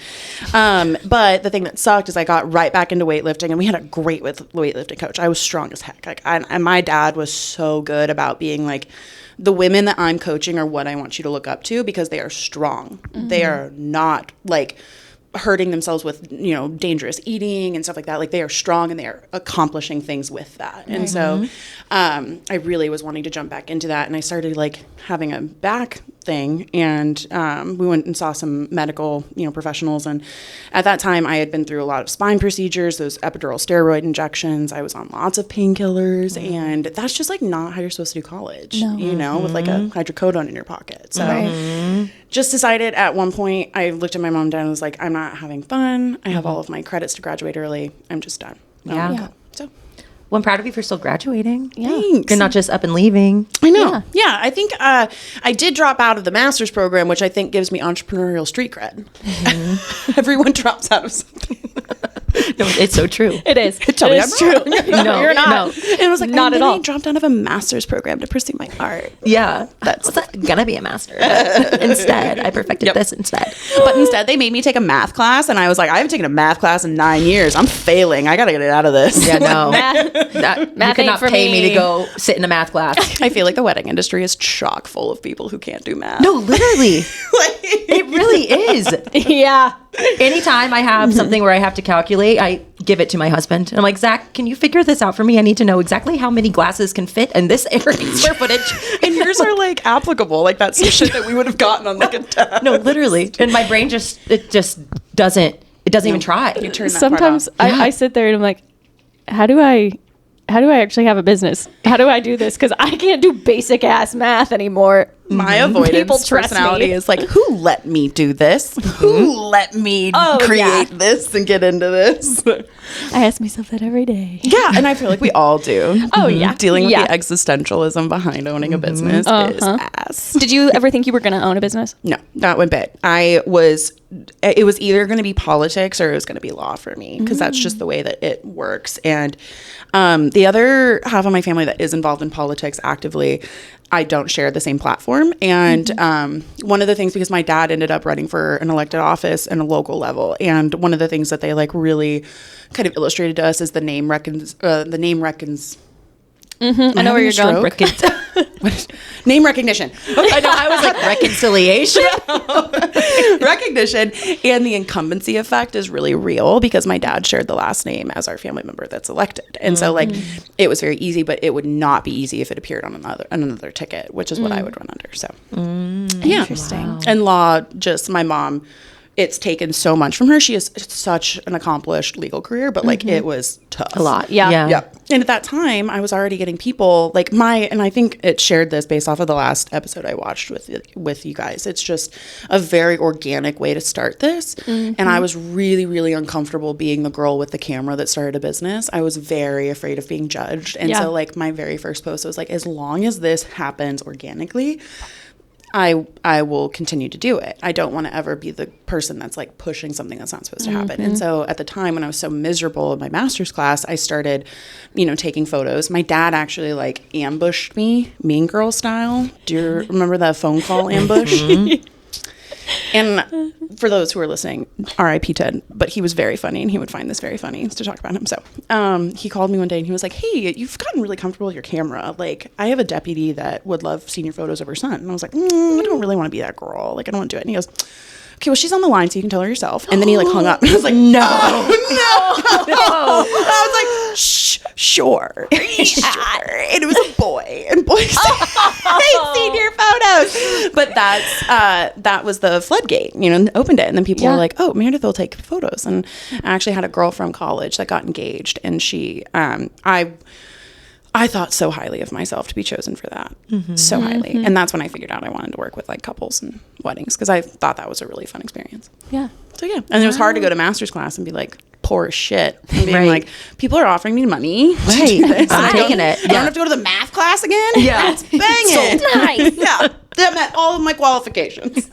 But the thing that sucked is I got right back into weightlifting, and we had a great weightlifting coach. I was strong as heck. Like, and my dad was so good about being like, the women that I'm coaching are what I want you to look up to, because they are strong. They are not like hurting themselves with, dangerous eating and stuff like that. Like, they are strong, and they are accomplishing things with that. And so I really was wanting to jump back into that. And I started like having a back thing, and we went and saw some medical, professionals. And at that time I had been through a lot of spine procedures, those epidural steroid injections. I was on lots of painkillers, and that's just like not how you're supposed to do college, with like a hydrocodone in your pocket. So just decided at one point, I looked at my mom and dad and was like, I'm not having fun. I have all of my credits to graduate early. I'm just done. So Well, I'm proud of you for still graduating. Thanks. You're not just up and leaving. I know. Yeah, I think I did drop out of the master's program, which I think gives me entrepreneurial street cred. Everyone drops out of something. No, it's so true. It is. Tell me I'm true. wrong. You're not. No. And I was like, not at all. I dropped out of a master's program to pursue my art. Yeah. That's gonna be a master. Instead, I perfected this instead. But instead, they made me take a math class, and I was like, I haven't taken a math class in 9 years. I'm failing. I got to get it out of this. Yeah, no. Math you could not for pay me me to go sit in a math class. I feel like the wedding industry is chock full of people who can't do math. No, literally. It really is. Yeah. Anytime I have something where I have to calculate, I give it to my husband. And I'm like, Zach, can you figure this out for me? I need to know exactly how many glasses can fit in this area square footage. And yours are like applicable. Like that's some shit that we would have gotten on like a test. No, literally. And my brain just doesn't even try. You turn that Sometimes part off. I sit there and I'm like, how do I actually have a business? How do I do this? Because I can't do basic ass math anymore. My People avoidance trust personality me. is like, who let me do this? Who let me create this and get into this? I ask myself that every day. Yeah, and I feel like we all do. Oh, yeah. Dealing with Yeah. the existentialism behind owning a business is ass. Did you ever think you were going to own a business? No, not one bit. It was either going to be politics or it was going to be law for me, because that's just the way that it works. And the other half of my family that is involved in politics actively, I don't share the same platform. And one of the things, because my dad ended up running for an elected office in a local level, and one of the things that they like really kind of illustrated to us is the name reckons. I know where you're going. Name recognition. I know. I was like, reconciliation. Recognition and the incumbency effect is really real, because my dad shared the last name as our family member that's elected. And so like it was very easy, but it would not be easy if it appeared on another ticket, which is what I would run under. So yeah. Interesting. Wow. And law, just my mom, it's taken so much from her. She has such an accomplished legal career, but like it was tough. A lot. Yeah. Yeah. And at that time, I was already getting people like and I think it shared this based off of the last episode I watched with you guys. It's just a very organic way to start this. And I was really, really uncomfortable being the girl with the camera that started a business. I was very afraid of being judged. And so like my very first post was like, as long as this happens organically, I will continue to do it. I don't want to ever be the person that's like pushing something that's not supposed to happen. And so at the time when I was so miserable in my master's class, I started, taking photos. My dad actually like ambushed me, Mean Girl style. Do you remember that phone call ambush? And for those who are listening, R.I.P. Ted, but he was very funny, and he would find this very funny to talk about him. So he called me one day, and he was like, hey, you've gotten really comfortable with your camera. Like, I have a deputy that would love seeing your photos of her son. And I was like, I don't really want to be that girl. Like, I don't want to do it. And he goes, okay, well, she's on the line, so you can tell her yourself. And then he like hung up, and I was like, no. I was like, shh, sure. Are you sure? And it was a boy, and boys they'd seen your photos. But that was the floodgate, opened it. And then people were like, oh, Meredith will take photos. And I actually had a girl from college that got engaged, and she, I thought so highly of myself to be chosen for that. So highly. And that's when I figured out I wanted to work with like couples and weddings, because I thought that was a really fun experience. Yeah. So yeah. And it was hard to go to master's class and be like poor as shit. And being like, people are offering me money. Right. I'm taking it. I don't have to go to the math class again. Yeah. That's banging. So nice. Yeah. That met all of my qualifications.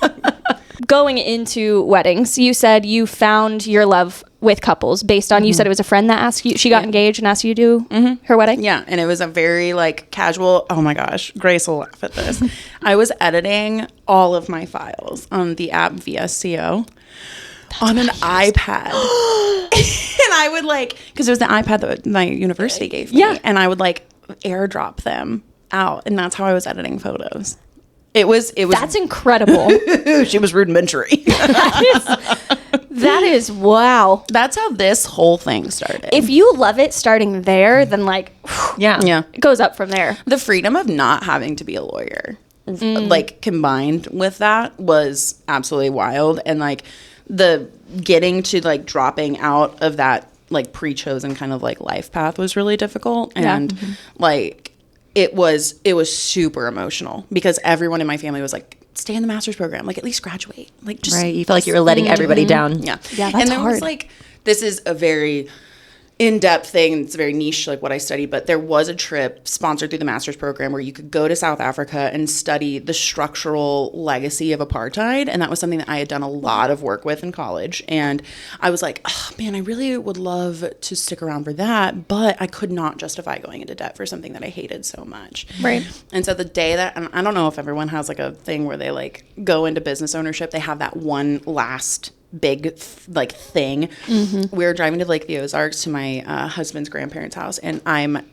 Going into weddings, you said you found your love with couples based on, you said it was a friend that asked you, she got engaged and asked you to do her wedding? Yeah, and it was a very like casual, oh my gosh, Grace will laugh at this. I was editing all of my files on the app VSCO on an iPad. And I would like, because it was the iPad that my university gave me, and I would like airdrop them out, and that's how I was editing photos. It was That's incredible. She was rudimentary. That is wow. That's how this whole thing started. If you love it starting there, then like Yeah. it goes up from there. The freedom of not having to be a lawyer, like combined with that, was absolutely wild. And like the getting to like dropping out of that like pre-chosen kind of like life path was really difficult. And like it was super emotional, because everyone in my family was like, stay in the master's program, like at least graduate, like just Right. You feel like you were letting everybody down. Yeah. Yeah, that's and there hard. was like, this is a very in-depth thing. It's very niche, like what I study, but there was a trip sponsored through the master's program where you could go to South Africa and study the structural legacy of apartheid. And that was something that I had done a lot of work with in college. And I was like, oh man, I really would love to stick around for that, but I could not justify going into debt for something that I hated so much. Right. And so the day that, and I don't know if everyone has like a thing where they like go into business ownership, they have that one last big like thing. We were driving to Lake the Ozarks to my husband's grandparents' house, and I'm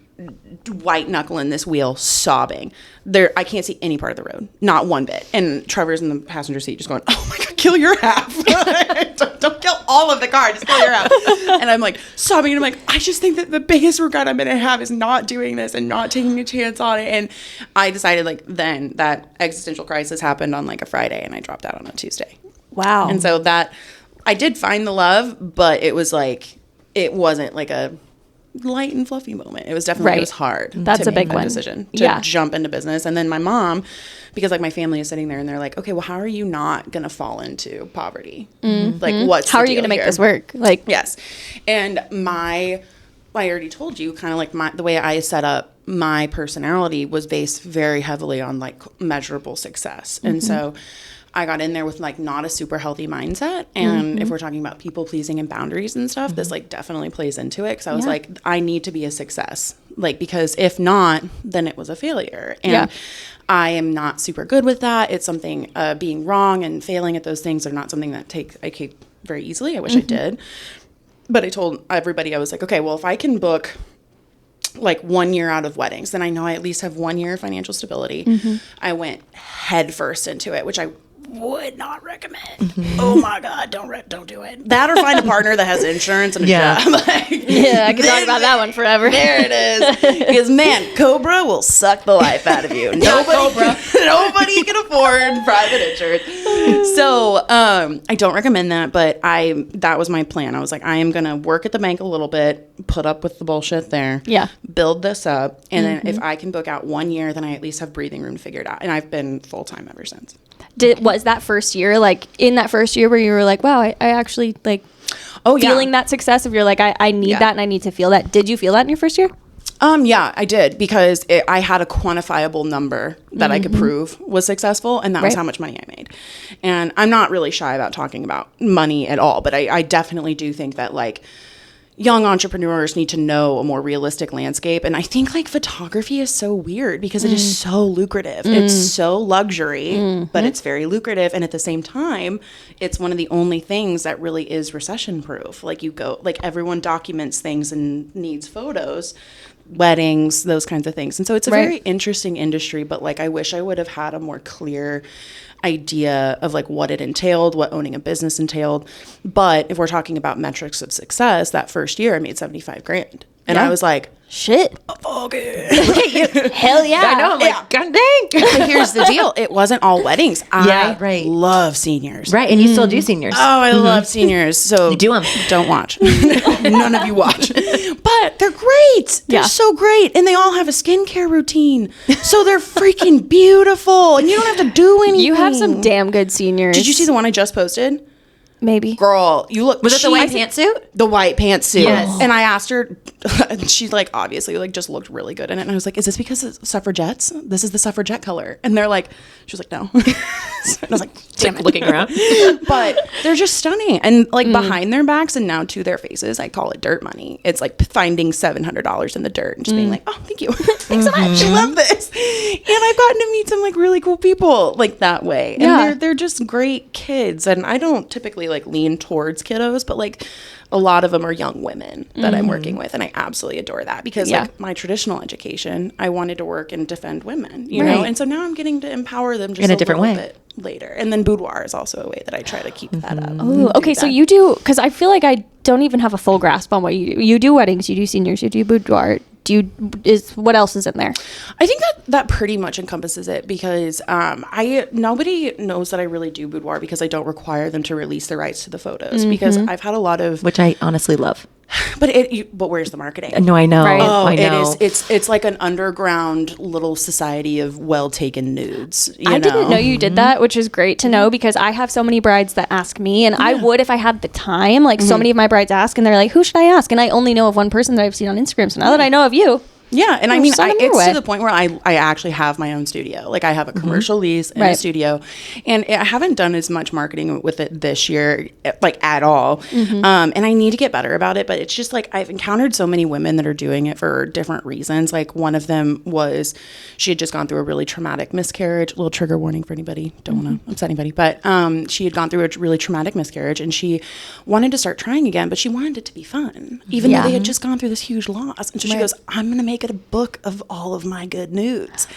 white knuckling this wheel, sobbing. I can't see any part of the road, not one bit. And Trevor's in the passenger seat, just going, "Oh my god, kill your half! don't kill all of the car, just kill your half." And I'm like sobbing, and I'm like, I just think that the biggest regret I'm gonna have is not doing this and not taking a chance on it. And I decided like then that existential crisis happened on like a Friday, and I dropped out on a Tuesday. Wow. And so that I did find the love, but it was like, it wasn't like a light and fluffy moment. It was definitely, it was hard. That's to a big make that one. decision to jump into business. And then my mom, because like my family is sitting there and they're like, okay, well, how are you not going to fall into poverty? Like what's How the are you deal going to make here? this work? Like, Yes. And I already told you kind of like the way I set up my personality was based very heavily on like measurable success. And so I got in there with like not a super healthy mindset. And if we're talking about people pleasing and boundaries and stuff, this like definitely plays into it. Cause I was like, I need to be a success. Like, because if not, then it was a failure. And I am not super good with that. It's something, being wrong and failing at those things are not something that I take very easily. I wish I did. But I told everybody, I was like, okay, well, if I can book like 1 year out of weddings, then I know I at least have 1 year of financial stability. I went head first into it, which I would not recommend. Oh my God, don't do it. That or find a partner that has insurance and a job. I could talk about that one forever. There it is. Because man, Cobra will suck the life out of you. Nobody can afford private insurance. So I don't recommend that, but that was my plan. I was like, I am gonna work at the bank a little bit, put up with the bullshit there. Build this up, and then if I can book out 1 year, then I at least have breathing room figured out. And I've been full time ever since. Was that first year, like in that first year where you were like, wow, I actually like feeling that success of you're like, I need that and I need to feel that. Did you feel that in your first year? Yeah, I did, because I had a quantifiable number that I could prove was successful, and that was how much money I made. And I'm not really shy about talking about money at all, but I definitely do think that like, young entrepreneurs need to know a more realistic landscape. And I think like photography is so weird because it is so lucrative. It's so luxury, but it's very lucrative. And at the same time, it's one of the only things that really is recession proof. Like you go, like everyone documents things and needs photos, weddings, those kinds of things. And so it's a very interesting industry, but like I wish I would have had a more clear idea of like what it entailed, what owning a business entailed. But if we're talking about metrics of success, that first year I made $75,000. And I was like, shit. Okay. Hell yeah. I know. I'm like, God dang. But here's the deal. It wasn't all weddings. I love seniors. Right. And you still do seniors. Oh, I love seniors. So you do them. Don't watch. None of you watch. But they're great. They're so great. And they all have a skincare routine. So they're freaking beautiful. And you don't have to do anything. You have some damn good seniors. Did you see the one I just posted? Maybe. Girl, you look. Was it the white pantsuit? The white pantsuit. Yes. And I asked her, and she like obviously like just looked really good in it. And I was like, is this because it's suffragettes? This is the suffragette color. And they're like, she was like, no. And I was like, damn it. Looking around. But they're just stunning. And like behind their backs and now to their faces, I call it dirt money. It's like finding $700 in the dirt and just being like, oh, thank you. Thanks so much. I love this. And I've gotten to meet some like really cool people like that way. And they're just great kids. And I don't typically like lean towards kiddos, but like a lot of them are young women that I'm working with, and I absolutely adore that because like my traditional education, I wanted to work and defend women, you know, and so now I'm getting to empower them just in a different way bit later. And then boudoir is also a way that I try to keep that up. Oh, okay. So you do, because I feel like I don't even have a full grasp on what you do. You do weddings, you do seniors, you do boudoir. What else is in there? I think that pretty much encompasses it because nobody knows that I really do boudoir because I don't require them to release the rights to the photos because I've had a lot of, which I honestly love. But where's the marketing? No, I know. Right. Oh, I know. It is. It's like an underground little society of well-taken nudes. I didn't know you did that, which is great to know because I have so many brides that ask me, and I would if I had the time. Like so many of my brides ask, and they're like, "Who should I ask?" And I only know of one person that I've seen on Instagram. So now that I know of you. Yeah, and I mean, send them your it's way. to the point where I actually have my own studio. Like I have a commercial lease and a studio, and I haven't done as much marketing with it this year, like at all. And I need to get better about it. But it's just like I've encountered so many women that are doing it for different reasons. Like one of them was she had just gone through a really traumatic miscarriage. A little trigger warning for anybody. Don't want to upset anybody, but she had gone through a really traumatic miscarriage, and she wanted to start trying again, but she wanted it to be fun, even though they had just gone through this huge loss. And so she goes, "I'm going to make it a book of all of my good nudes."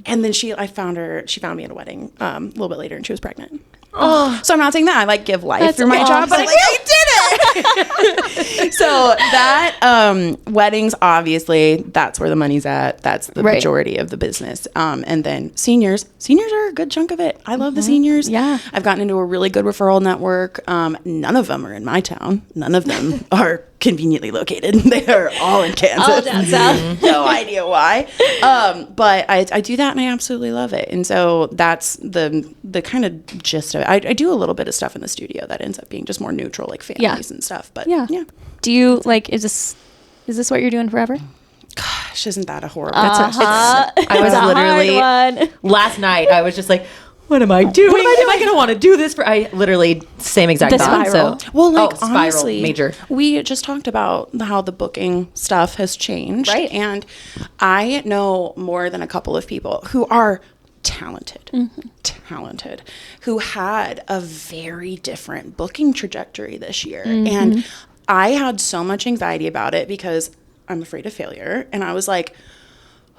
And then she found me at a wedding a little bit later, and she was pregnant. So I'm not saying that I like give life through my job, but like, I did it. So that weddings, obviously, that's where the money's at. That's the majority of the business. And then seniors are a good chunk of it. I love the seniors. Yeah, I've gotten into a really good referral network. None of them are in my town. None of them are conveniently located. They are all in Kansas. All down south. No idea why. But I do that, and I absolutely love it. And so that's the kind of gist of it. I do a little bit of stuff in the studio that ends up being just more neutral, like families and stuff. But yeah. Do you like? Is this what you're doing forever? Gosh, isn't that a horrible? I was literally last night. I was just like, what am I doing? Am I going to want to do this for? I literally same exact thought. Spiral. So, well, like spiral, honestly, major. We just talked about how the booking stuff has changed, right? And I know more than a couple of people who are talented, who had a very different booking trajectory this year, and I had so much anxiety about it because I'm afraid of failure, and I was like,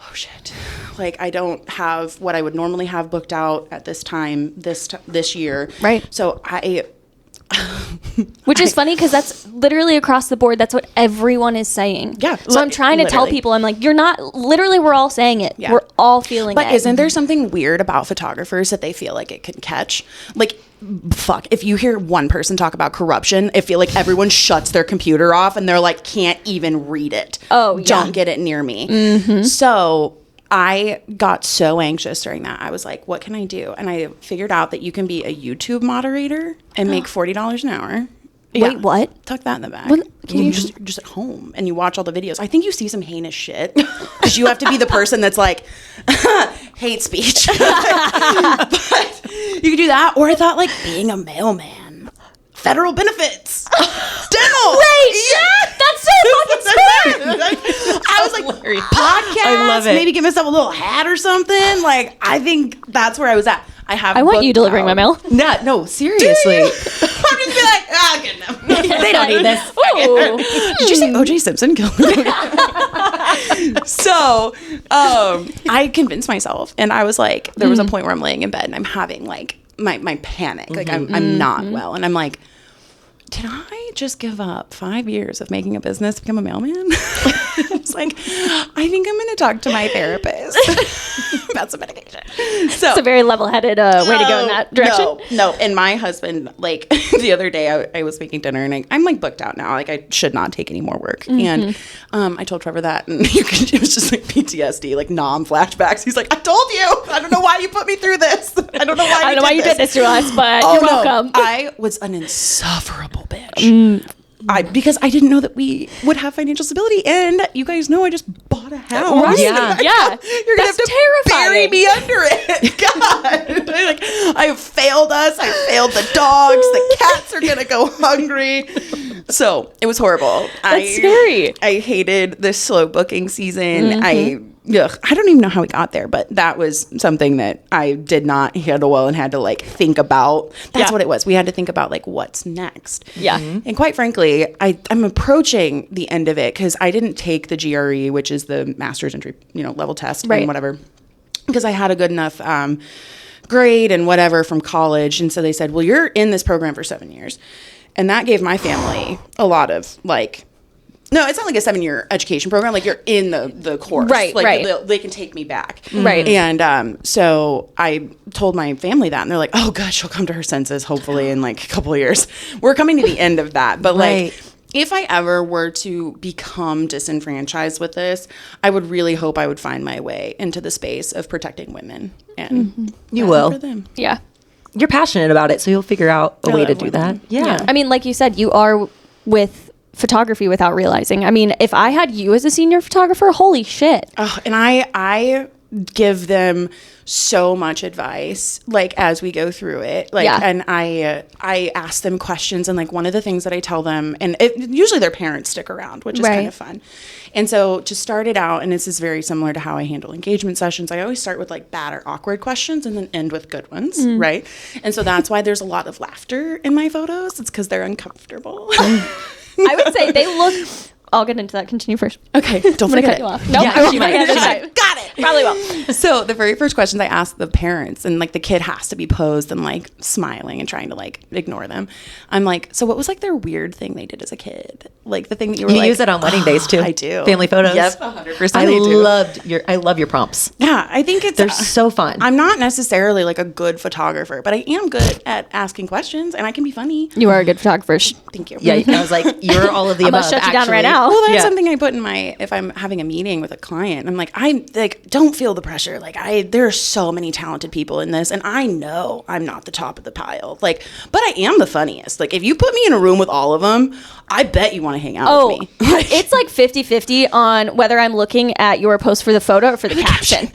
oh shit, like I don't have what I would normally have booked out at this time this year, right? So which is funny because that's literally across the board. That's what everyone is saying. Yeah. So I'm trying to tell people, I'm like, you're not, literally we're all saying it. Yeah. We're all feeling it. But isn't there something weird about photographers that they feel like it can catch? Like, fuck, if you hear one person talk about corruption, I feel like everyone shuts their computer off and they're like, can't even read it. Oh, yeah. Don't get it near me. So I got so anxious during that. I was like, what can I do? And I figured out that you can be a YouTube moderator and make $40 an hour. Wait, what? Tuck that in the back. Can you just at home and you watch all the videos. I think you see some heinous shit because you have to be the person that's like hate speech. But you could do that. Or I thought like being a mailman. Federal benefits. Dental. Wait, yeah. That's so fucking smart. I was like, Hilarious. podcast, I love it. maybe get myself a little hat or something. Like, I think that's where I was at. I want you delivering my mail. No, seriously. I'm just be like, get them. They don't need this. Oh. Did you say O.J. Simpson killed me? So, I convinced myself, and I was like, there was a point where I'm laying in bed and I'm having like my panic, like I'm not well, and I'm like, did I just give up 5 years of making a business to become a mailman? I was like, I think I'm going to talk to my therapist about some medication. So It's a very level-headed way to go in that direction. No. And my husband, like the other day, I was making dinner, and I'm like booked out now. Like I should not take any more work. And I told Trevor that, and it was just like PTSD, like flashbacks. He's like, I told you. I don't know why you put me through this. I don't know why you did this to us, but you're welcome. I was an insufferable bitch. Because I didn't know that we would have financial stability, and you guys know I just bought a house. Right. Yeah. You're gonna have to bury terrifying. me under it. God, I failed us. I failed the dogs. The cats are gonna go hungry. So it was horrible. That's scary. I hated the slow booking season. I don't even know how we got there, but that was something that I did not handle well and had to like think about. That's what it was. We had to think about like what's next. Yeah. And quite frankly, I'm approaching the end of it because I didn't take the GRE, which is the master's entry, level test and whatever, because I had a good enough grade and whatever from college. And so they said, well, you're in this program for 7 years. And that gave my family a lot of like, no, it's not like a 7-year education program. Like you're in the course. Right, like, right. They can take me back. Right. And so I told my family that, and they're like, oh, God, she'll come to her senses hopefully in like a couple of years. We're coming to the end of that. But like, if I ever were to become disenfranchised with this, I would really hope I would find my way into the space of protecting women. And You will. for them. Yeah. You're passionate about it, so you'll figure out a way to do that. Yeah. I mean, like you said, you are with photography without realizing. I mean, if I had you as a senior photographer, holy shit. And I give them so much advice, like as we go through it, like, and I ask them questions, and like one of the things that I tell them, and usually their parents stick around, which is kind of fun. And so to start it out, and this is very similar to how I handle engagement sessions, I always start with like bad or awkward questions and then end with good ones, right? And so that's why there's a lot of laughter in my photos. It's because they're uncomfortable. I would say they look... I'll get into that. Continue first. Okay, don't forget you it. off. No, Yeah, I won't. she might. Got it. Probably will. So the very first questions I ask the parents, and like the kid has to be posed and like smiling and trying to like ignore them. I'm like, so what was like their weird thing they did as a kid? Like the thing that you were You like, use it on wedding days too. I do. Family photos. Yep, 100%. I love your prompts. Yeah, I think They're so fun. I'm not necessarily like a good photographer, but I am good at asking questions, and I can be funny. You are a good photographer. Thank you. Yeah, I was like, you're all of the I'm above. gonna shut you down actually. right now. Well, that's Yeah. something I put in if I'm having a meeting with a client, I'm like, I like don't feel the pressure. Like there are so many talented people in this, and I know I'm not the top of the pile. Like, but I am the funniest. Like if you put me in a room with all of them, I bet you want to hang out with me. It's like 50-50 on whether I'm looking at your post for the photo or for the caption.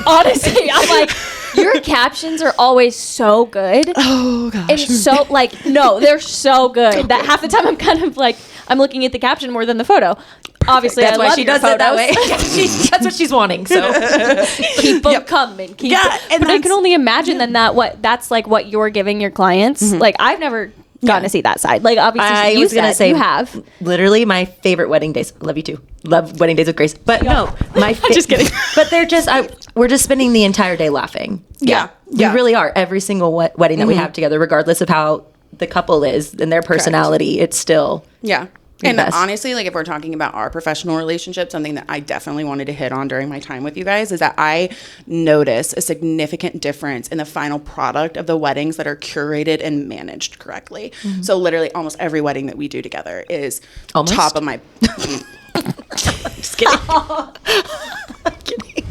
Honestly, I'm like, your captions are always so good. Oh gosh. And so like, no, they're so good that half the time I'm kind of like, I'm looking at the caption more than the photo. Obviously, That's I why love she your does it that photos. way. That's what she's wanting. So Keep them coming. Keep them. and But I can that's- only imagine then that's like what you're giving your clients. Like I've never gotten to see that side. Like obviously I you was gonna said say you have. literally my favorite wedding days. Love you too. Love wedding days with Grace. But no, Just kidding. But they're just we're just spending the entire day laughing. Yeah. We really are. Every single wedding that we have together, regardless of how the couple is and their personality, it's still Yeah. the And best. honestly, like if we're talking about our professional relationship, something that I definitely wanted to hit on during my time with you guys is that I notice a significant difference in the final product of the weddings that are curated and managed correctly. So literally almost every wedding that we do together is Almost? top of my... Just kidding. Kidding.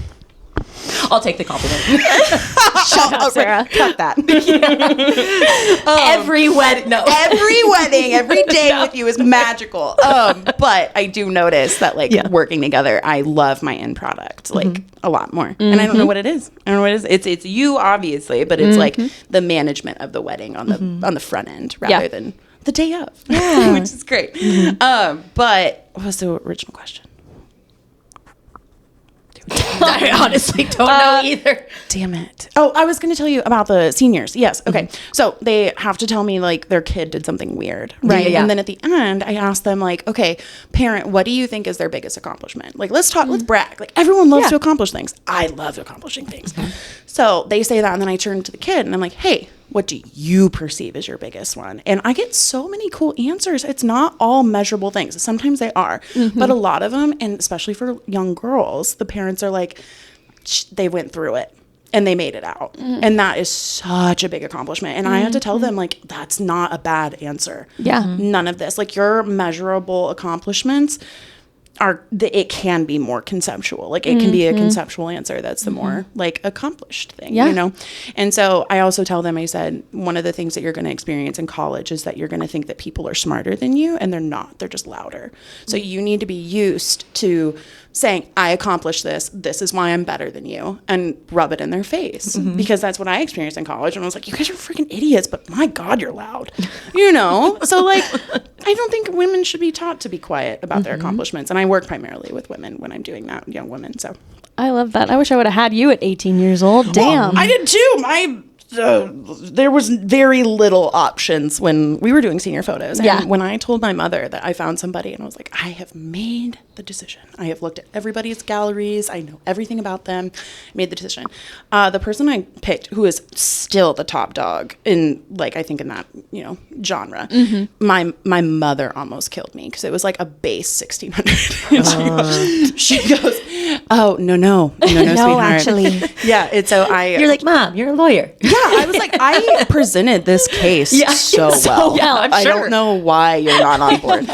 I'll take the compliment. Shut up, Sarah. Cut that. Every wedding, no. Every wedding, every day with you is magical. But I do notice that like working together, I love my end product like a lot more. And I don't know what it is. I don't know what it is. It's you obviously, but it's like the management of the wedding on the front end rather than the day of, which is great. But what was the original question? I honestly don't know either. Damn it. Oh, I was going to tell you about the seniors. Yes. Okay. So they have to tell me like their kid did something weird. Right. Yeah. And then at the end, I asked them like, okay, parent, what do you think is their biggest accomplishment? Like, let's brag. Like everyone loves to accomplish things. I love accomplishing things. So they say that. And then I turn to the kid and I'm like, hey, what do you perceive as your biggest one? And I get so many cool answers. It's not all measurable things. Sometimes they are, but a lot of them, and especially for young girls, the parents are like, they went through it and they made it out. And that is such a big accomplishment. And I have to tell them like, that's not a bad answer. Yeah. None of this, like your measurable accomplishments it can be more conceptual. Like it can be a conceptual answer that's the more like accomplished thing, you know? And so I also tell them, I said, one of the things that you're going to experience in college is that you're going to think that people are smarter than you, and they're not. They're just louder. So you need to be used to saying, I accomplished this. This is why I'm better than you, and rub it in their face, because that's what I experienced in college. And I was like, you guys are freaking idiots, but my God, you're loud, you know? So like, I don't think women should be taught to be quiet about their accomplishments. And I work primarily with women when I'm doing that, young women. So I love that. I wish I would have had you at 18 years old. Damn. Well, I did too. There was very little options when we were doing senior photos. And when I told my mother that I found somebody, and I was like, I have made the decision. I have looked at everybody's galleries. I know everything about them. I made the decision. The person I picked, who is still the top dog in, like, I think in that, you know, genre, my mother almost killed me because it was like a base 1600. She goes, oh, no, sweetheart. Actually. Yeah. And so You're like, Mom, you're a lawyer. Yeah, I was like, I presented this case so well. Yeah, I'm sure. I don't know why you're not on board.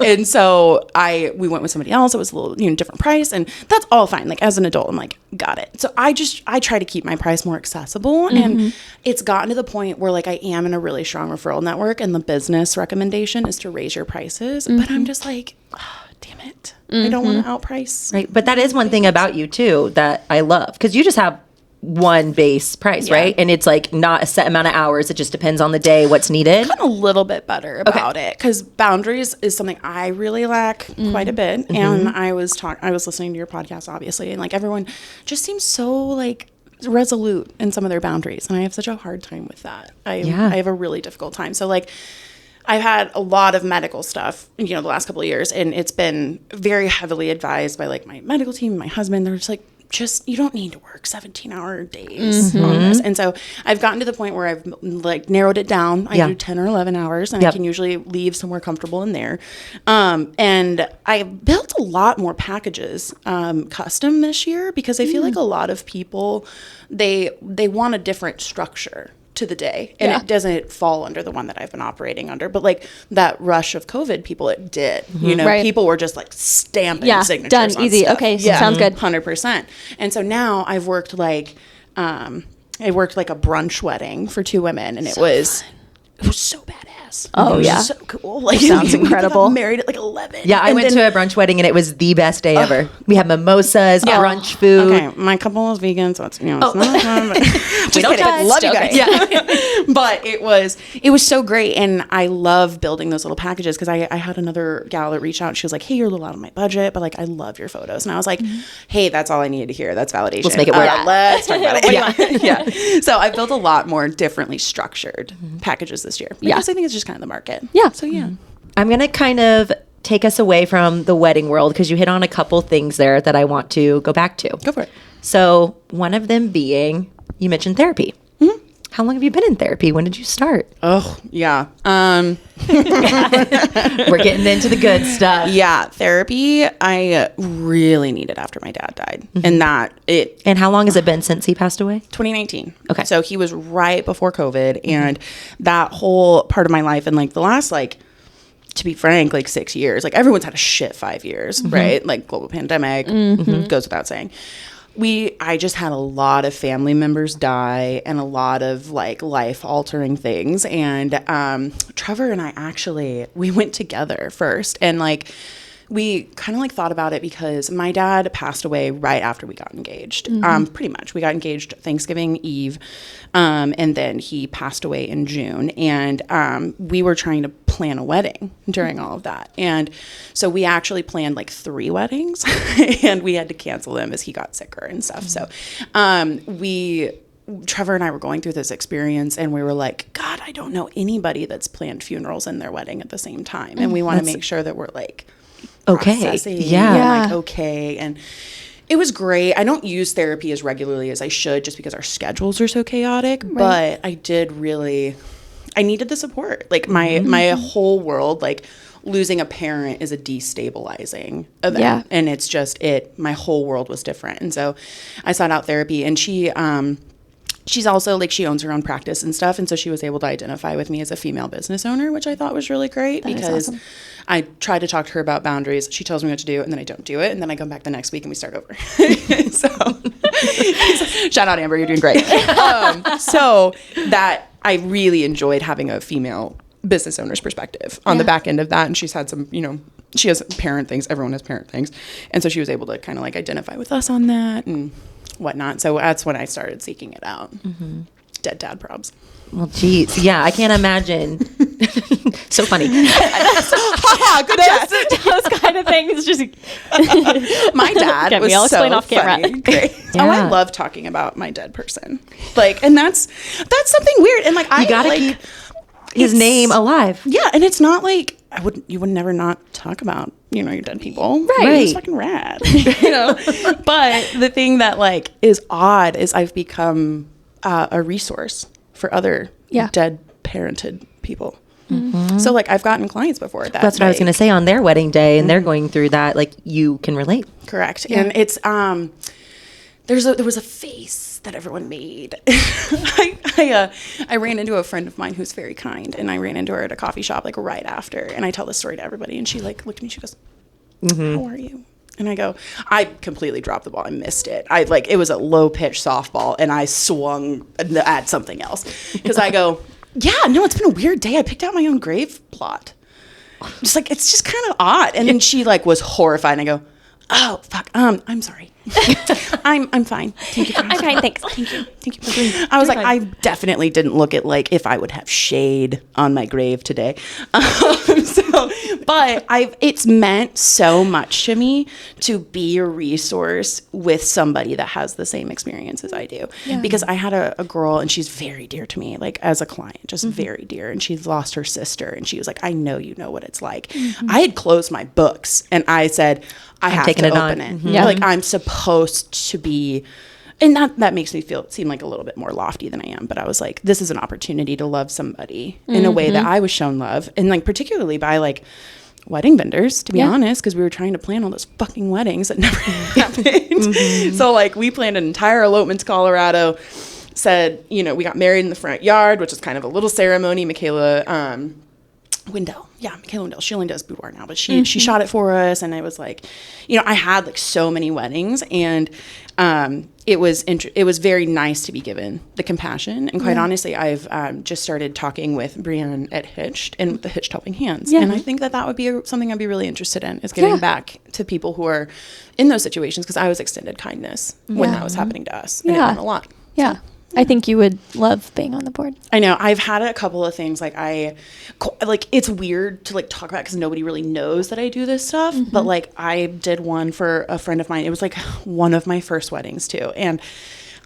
And so we went with somebody else. It was a little, different price, and that's all fine. Like as an adult, I'm like, got it. So I try to keep my price more accessible, and it's gotten to the point where like I am in a really strong referral network, and the business recommendation is to raise your prices, but I'm just like, oh, damn it, I don't want to outprice. Right, but that is one thing about you too that I love, because you just have one base price, right? And it's like not a set amount of hours. It just depends on the day, what's needed. I'm a little bit better about it, because boundaries is something I really lack quite a bit. And I was listening to your podcast, obviously, and like everyone just seems so like resolute in some of their boundaries, and I have such a hard time with that. I have a really difficult time. So like, I've had a lot of medical stuff, the last couple of years, and it's been very heavily advised by like my medical team, my husband. They're just like, you don't need to work 17-hour days on this. And so I've gotten to the point where I've like narrowed it down. I do 10 or 11 hours, and I can usually leave somewhere comfortable in there. And I built a lot more packages custom this year, because I feel like a lot of people, they want a different structure to the day, and it doesn't fall under the one that I've been operating under. But like that rush of COVID, people, it did. People were just like stamping signatures. Done, on easy. stuff. Okay, sounds good. 100%. And so now I've worked like a brunch wedding for 2 women, and it was so badass. Oh, yeah. So cool. Like, sounds incredible. Married at like 11. Yeah, I went to a brunch wedding, and it was the best day ever. We had mimosas, brunch food. Okay, my couple was vegan, so it's it's not fun. But just don't kidding. I love you guys. Okay. Yeah. But it was so great, and I love building those little packages, because I had another gal that reached out, and she was like, hey, you're a little out of my budget, but like I love your photos. And I was like, hey, that's all I needed to hear. That's validation. Let's make it work. Let's talk about it. Yeah. So I built a lot more differently structured packages this year, because I think it's just kind of the market. Yeah. So yeah. I'm going to kind of take us away from the wedding world, because you hit on a couple things there that I want to go back to. Go for it. So one of them being, you mentioned therapy. How long have you been in therapy? When did you start? Oh, yeah. We're getting into the good stuff. Yeah, therapy I really needed after my dad died. And how long has it been since he passed away? 2019. Okay. So he was right before COVID, and that whole part of my life, and like the last, like, to be frank, like 6 years, like everyone's had a shit 5 years, right? Like global pandemic, goes without saying. I just had a lot of family members die, and a lot of like life altering things. And Trevor and I we went together first, and like we kind of like thought about it because my dad passed away right after we got engaged. Pretty much. We got engaged Thanksgiving Eve. And then he passed away in June. And we were trying to plan a wedding during all of that. And so we actually planned like 3 weddings and we had to cancel them as he got sicker and stuff. So Trevor and I were going through this experience and we were like, God, I don't know anybody that's planned funerals and their wedding at the same time. And we want to make sure that we're like processing and like okay. And it was great. I don't use therapy as regularly as I should just because our schedules are so chaotic, but I needed the support. Like my whole world, like losing a parent is a destabilizing event. And it's just my whole world was different. And so I sought out therapy and she's also like, she owns her own practice and stuff. And so she was able to identify with me as a female business owner, which I thought was really great because awesome. I try to talk to her about boundaries. She tells me what to do and then I don't do it. And then I come back the next week and we start over. So shout out Amber, you're doing great. So that I really enjoyed having a female business owner's perspective on the back end of that. And she's had some, she has parent things. Everyone has parent things. And so she was able to kind of like identify with us on that and whatnot. So that's when I started seeking it out. Dead dad probs. Well, geez. Yeah, I can't imagine. So funny. Good those kind of things. Just my dad was I'll explain so off camera. funny. Great. Yeah. Oh, I love talking about my dead person. Like, and that's something weird. And like, you gotta like, keep his name alive. Yeah, and it's not like you would never not talk about your dead people. Right. It's fucking rad. But the thing that like is odd is I've become a resource for other dead parented people. So like I've gotten clients before that. That's what I was going to say on their wedding day and they're going through that. Like you can relate. Correct. Yeah. And it's there was a face that everyone made. I ran into a friend of mine who's very kind, and I ran into her at a coffee shop like right after, and I tell this story to everybody, and she like looked at me, she goes, "How are you?" And I go, I completely dropped the ball. I missed it. It was a low pitch softball, and I swung at something else because I go, "Yeah, no, it's been a weird day. I picked out my own grave plot. Just like it's just kind of odd." And then she like was horrified, and I go, "Oh fuck, I'm sorry." I'm fine. Thank you. I'm fine, thanks. Thank you. I was like, I definitely didn't look at like if I would have shade on my grave today. But it's meant so much to me to be a resource with somebody that has the same experience as I do. Yeah. Because I had a girl and she's very dear to me, like as a client, just very dear. And she's lost her sister. And she was like, I know you know what it's like. I had closed my books and I said, I have to open it. Yeah. Like I'm supposed to be, and that makes me seem like a little bit more lofty than I am. But I was like, this is an opportunity to love somebody in a way that I was shown love, and like particularly by like wedding vendors, to be honest, because we were trying to plan all those fucking weddings that never happened. So like we planned an entire elopement to Colorado. Said we got married in the front yard, which is kind of a little ceremony. Michaela Wendell. She only does boudoir now, but she shot it for us, and I was like, I had like so many weddings, and it was very nice to be given the compassion. And quite honestly, I've just started talking with Brianne at Hitched and with the Hitched Helping Hands, and I think that would be something I'd be really interested in, is giving back to people who are in those situations, because I was extended kindness when that was happening to us, and it meant a lot. Yeah. I think you would love being on the board. I know. I've had a couple of things like it's weird to like talk about because nobody really knows that I do this stuff. But like I did one for a friend of mine. It was like one of my first weddings too. And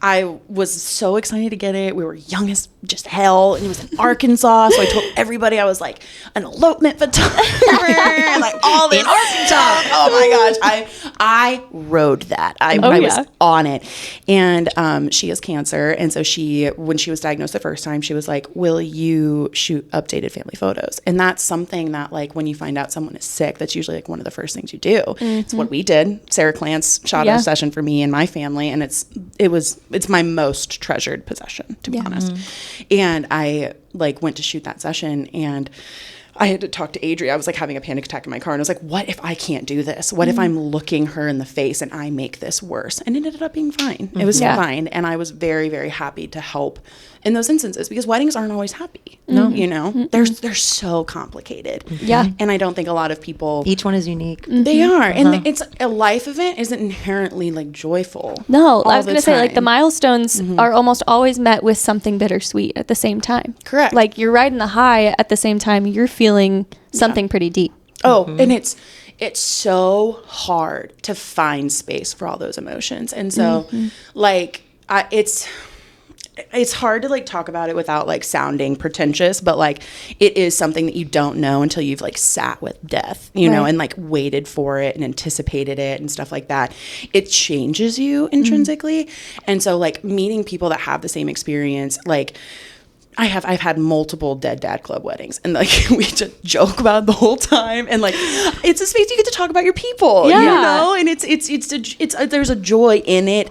I was so excited to get it. We were young as just hell, and it was in Arkansas. So I told everybody I was like an elopement photographer, and like all this stuff. Oh my gosh, I rode that. I was on it. And she has cancer, and so when she was diagnosed the first time, she was like, "Will you shoot updated family photos?" And that's something that like when you find out someone is sick, that's usually like one of the first things you do. It's what we did. Sarah Clance shot a session for me and my family, and it's my most treasured possession, to be honest. And I like went to shoot that session, and I had to talk to Adria. I was like having a panic attack in my car, and I was like, what if I can't do this? What if I'm looking her in the face and I make this worse? And it ended up being fine. It was fine. And I was very, very happy to help in those instances, because weddings aren't always happy. No. You know, they're so complicated. Yeah. And I don't think a lot of people, Each one is unique. they are. And it's a life event isn't inherently like joyful. No, I all was the going to say, like, the time. milestones are almost always met with something bittersweet at the same time. Correct. Like, you're riding the high at the same time you're feeling something pretty deep. Oh, and it's so hard to find space for all those emotions. And so like it's hard to like talk about it without like sounding pretentious, but like it is something that you don't know until you've like sat with death, you know, and like waited for it and anticipated it and stuff like that. It changes you intrinsically. And so like meeting people that have the same experience, like I've had multiple Dead Dad Club weddings, and like we just joke about it the whole time, and like it's a space you get to talk about your people, you know, and there's a joy in it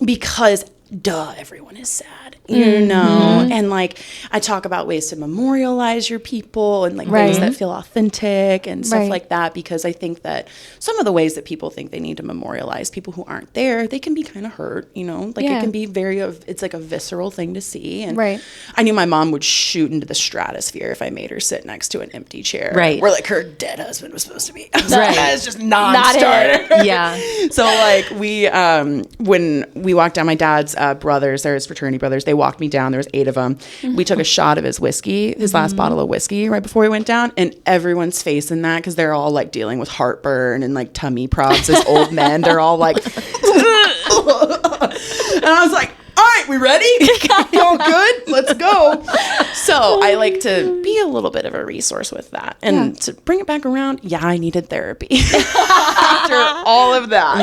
because everyone is sad, you know, and like I talk about ways to memorialize your people and like ways that feel authentic and stuff like that, because I think that some of the ways that people think they need to memorialize people who aren't there, they can be kind of hurt, you know, like it can be it's like a visceral thing to see. And I knew my mom would shoot into the stratosphere if I made her sit next to an empty chair where like her dead husband was supposed to be. I was like, that is just non-starter. Yeah. So like we when we walked down, my dad's brothers, there's fraternity brothers, they walked me down. There was 8 of them. We took a shot of his whiskey, his last bottle of whiskey right before we went down, and everyone's face in that, because they're all like dealing with heartburn and like tummy props as old men. They're all like and I was like, all right, we ready? You all good? Let's go. So I like to be a little bit of a resource with that. And to bring it back around, I needed therapy. After all of that.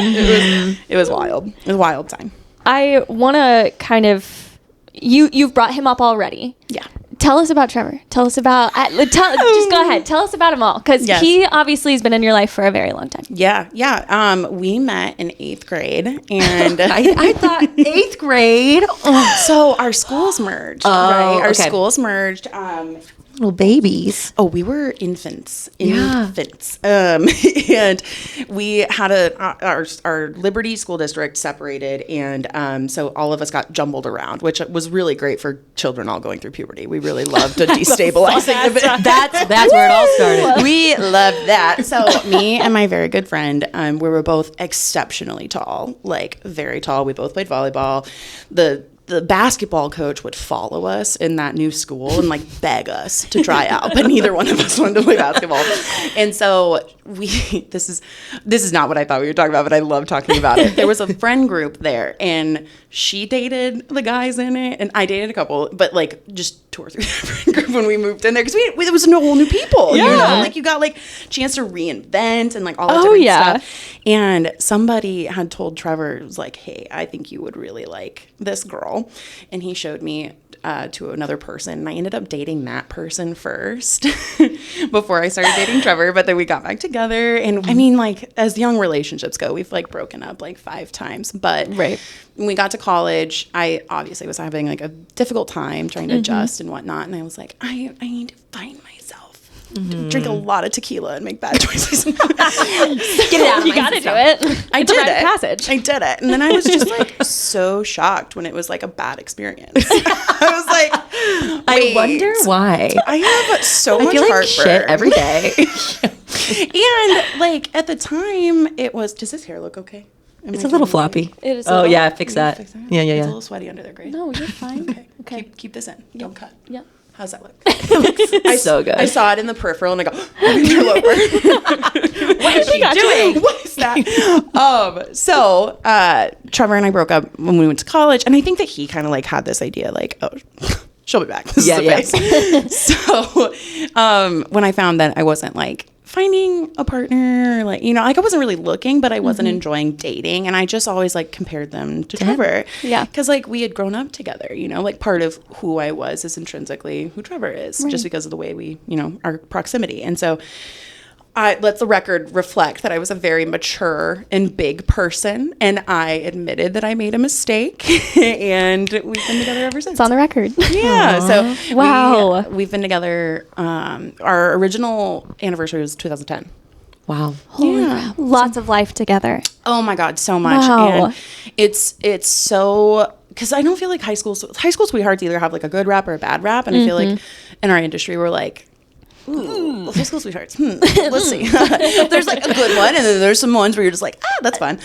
It was wild. It was a wild time. I want to kind of, you've brought him up already. Yeah. Tell us about Trevor. Tell us about, just go ahead. Tell us about him all. Because he obviously has been in your life for a very long time. Yeah. We met in 8th grade. And I thought 8th grade. So our schools merged, right? Our schools merged. Little babies. Oh, we were infants. And we had our Liberty school district separated, and so all of us got jumbled around, which was really great for children all going through puberty. We really loved the destabilizing of it. That's where it all started. We loved that. So me and my very good friend, we were both exceptionally tall, like very tall. We both played volleyball. The basketball coach would follow us in that new school and like beg us to try out, but neither one of us wanted to play basketball. And so this is not what I thought we were talking about, but I love talking about it. There was a friend group there, and she dated the guys in it, and I dated a couple, but like just tore through that friend group when we moved in there, because it was no whole new people, you know, like you got like chance to reinvent and like all the different stuff. And somebody had told Trevor, it was like, hey, I think you would really like this girl. And he showed me to another person, and I ended up dating that person first before I started dating Trevor. But then we got back together, and I mean, like, as young relationships go, we've like broken up like 5 times. But when we got to college, I obviously was having like a difficult time trying to adjust and whatnot, and I was like, I need to find myself. Drink a lot of tequila and make bad choices. Get it out. You got to do it. I did it. Passage. I did it. And then I was just like so shocked when it was like a bad experience. I was like, I wonder why. I have so much feel like heartburn shit every day. And like at the time it was, does this hair look okay? It's a little floppy. It is. Oh yeah, fix that. Yeah. It's a little sweaty under there, Grace. No, you're fine. Okay. Keep this in. Don't cut. Yeah. How's that look? So good. I saw it in the peripheral and I go, interloper. What is she doing? What is that? So Trevor and I broke up when we went to college, and I think that he kind of like had this idea like, oh, she'll be back. This is the phase. So when I found that I wasn't like finding a partner, like, you know, like I wasn't really looking, but I wasn't enjoying dating, and I just always like compared them to Trevor. Yeah, because like we had grown up together, you know, like part of who I was is intrinsically who Trevor is, just because of the way we, you know, our proximity. And so let the record reflect that I was a very mature and big person, and I admitted that I made a mistake, and we've been together ever since. It's on the record. Yeah. Aww. So wow, we've been together. Our original anniversary was 2010. Wow. Holy crap. Lots of life together. Oh my God, so much. Wow. And it's so, because I don't feel like high school sweethearts either have like a good rap or a bad rap, and I feel like in our industry we're like, ooh, high school sweethearts. Let's see. There's like a good one, and then there's some ones where you're just like, that's fun.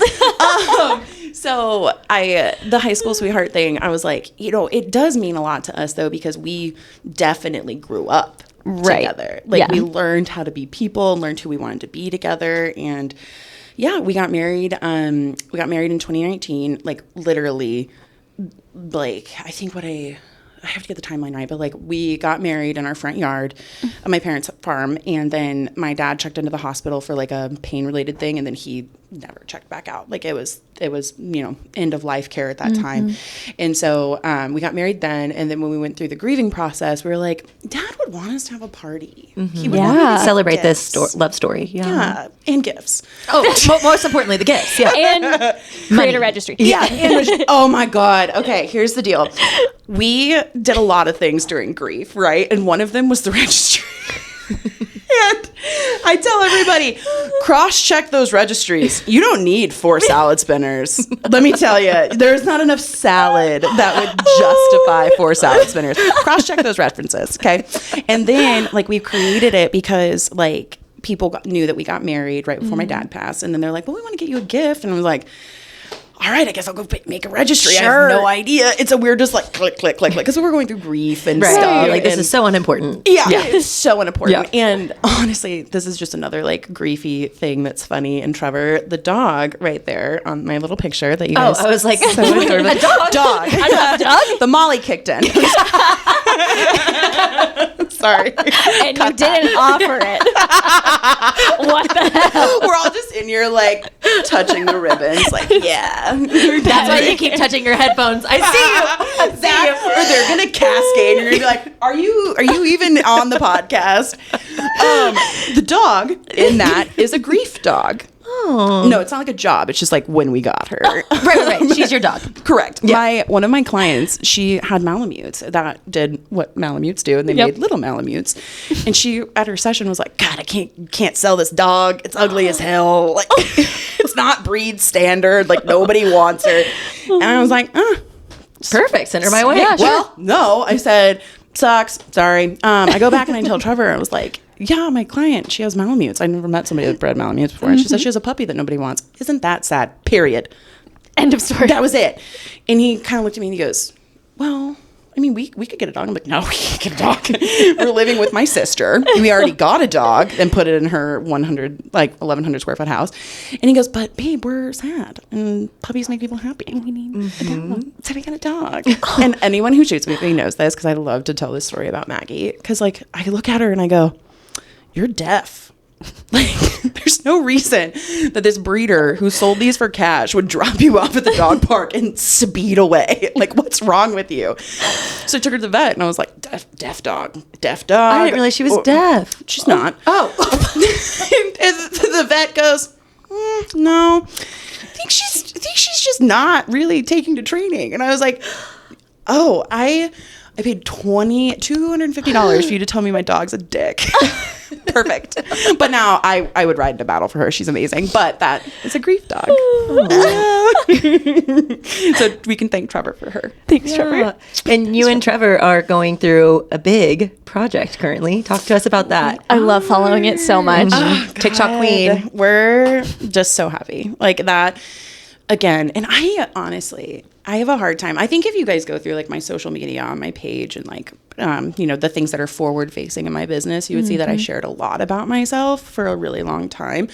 So the high school sweetheart thing, I was like, it does mean a lot to us though, because we definitely grew up together. Like we learned how to be people, learned who we wanted to be together, and yeah, we got married. We got married in 2019. Like literally, like I think I have to get the timeline right, but like we got married in our front yard of my parents' farm, and then my dad checked into the hospital for like a pain related thing, and then he never checked back out. Like it was end of life care at that time. And so we got married then, and then when we went through the grieving process, we were like, Dad would want us to have a party. He would want us to celebrate gifts. this love story. Yeah. And gifts. Oh, most importantly, the gifts. Yeah. And create a registry. Yeah. And oh my God. Okay, here's the deal. We did a lot of things during grief, right? And one of them was the registry. And I tell everybody, cross-check those registries. You don't need 4 salad spinners. Let me tell you, there's not enough salad that would justify 4 salad spinners. Cross-check those references, okay? And then, like, we created it because, like, people knew that we got married right before my dad passed. And then they're like, well, we want to get you a gift. And I was like, all right, I guess I'll go make a registry. Sure. I have no idea. It's a weird, just like click, click, click, click. Because we were going through grief and stuff. Like, this is so unimportant. Yeah, it's so unimportant. Yeah. And honestly, this is just another like griefy thing that's funny. And Trevor, the dog right there on my little picture that you guys. Oh, I was like, so adorable. A dog. I love dog. The Molly kicked in. Sorry. And you didn't offer it. What the hell? We're all just in here like touching the ribbons. Like, yeah. That's why you keep touching your headphones. I see you. Or they're gonna cascade, and you're gonna be like, "Are you even on the podcast?" The dog in that is a grief dog. Oh. No, it's not like a job. It's just like when we got her. Right. She's your dog. Correct. Yeah. One of my clients, she had Malamutes that did what Malamutes do, and they made little Malamutes. And she, at her session, was like, God, I can't sell this dog. It's ugly as hell. Like, it's not breed standard. Like, nobody wants her. And I was like, perfect. Send her my way. Yeah, well, no. I said, sucks. Sorry. I go back and I tell Trevor, I was like, yeah, my client, she has Malamutes. I never met somebody that bred Malamutes before. And she said she has a puppy that nobody wants. Isn't that sad? Period. End of story. That was it. And he kind of looked at me and he goes, well, I mean, we could get a dog. I'm like, no, we can't get a dog. We're living with my sister. We already got a dog and put it in her 1,100 square foot house. And he goes, but babe, we're sad. And puppies make people happy. We need a dog. So we got a dog. And anyone who shoots with me knows this, because I love to tell this story about Maggie. Because like, I look at her and I go, you're deaf. Like, there's no reason that this breeder who sold these for cash would drop you off at the dog park and speed away. Like, what's wrong with you? So I took her to the vet, and I was like, deaf dog. I didn't realize she was deaf. She's not. Oh. And the vet goes, no, I think she's just not really taking to training. And I was like, oh, I paid $250 for you to tell me my dog's a dick. Perfect. But now I would ride into battle for her. She's amazing. But that is a grief dog. So we can thank Trevor for her. Thanks, Trevor. And you and Trevor are going through a big project currently. Talk to us about that. I love following it so much. TikTok queen. We're just so happy. Like that. Again, and I have a hard time. I think if you guys go through like my social media on my page and like, the things that are forward facing in my business, you would see that I shared a lot about myself for a really long time.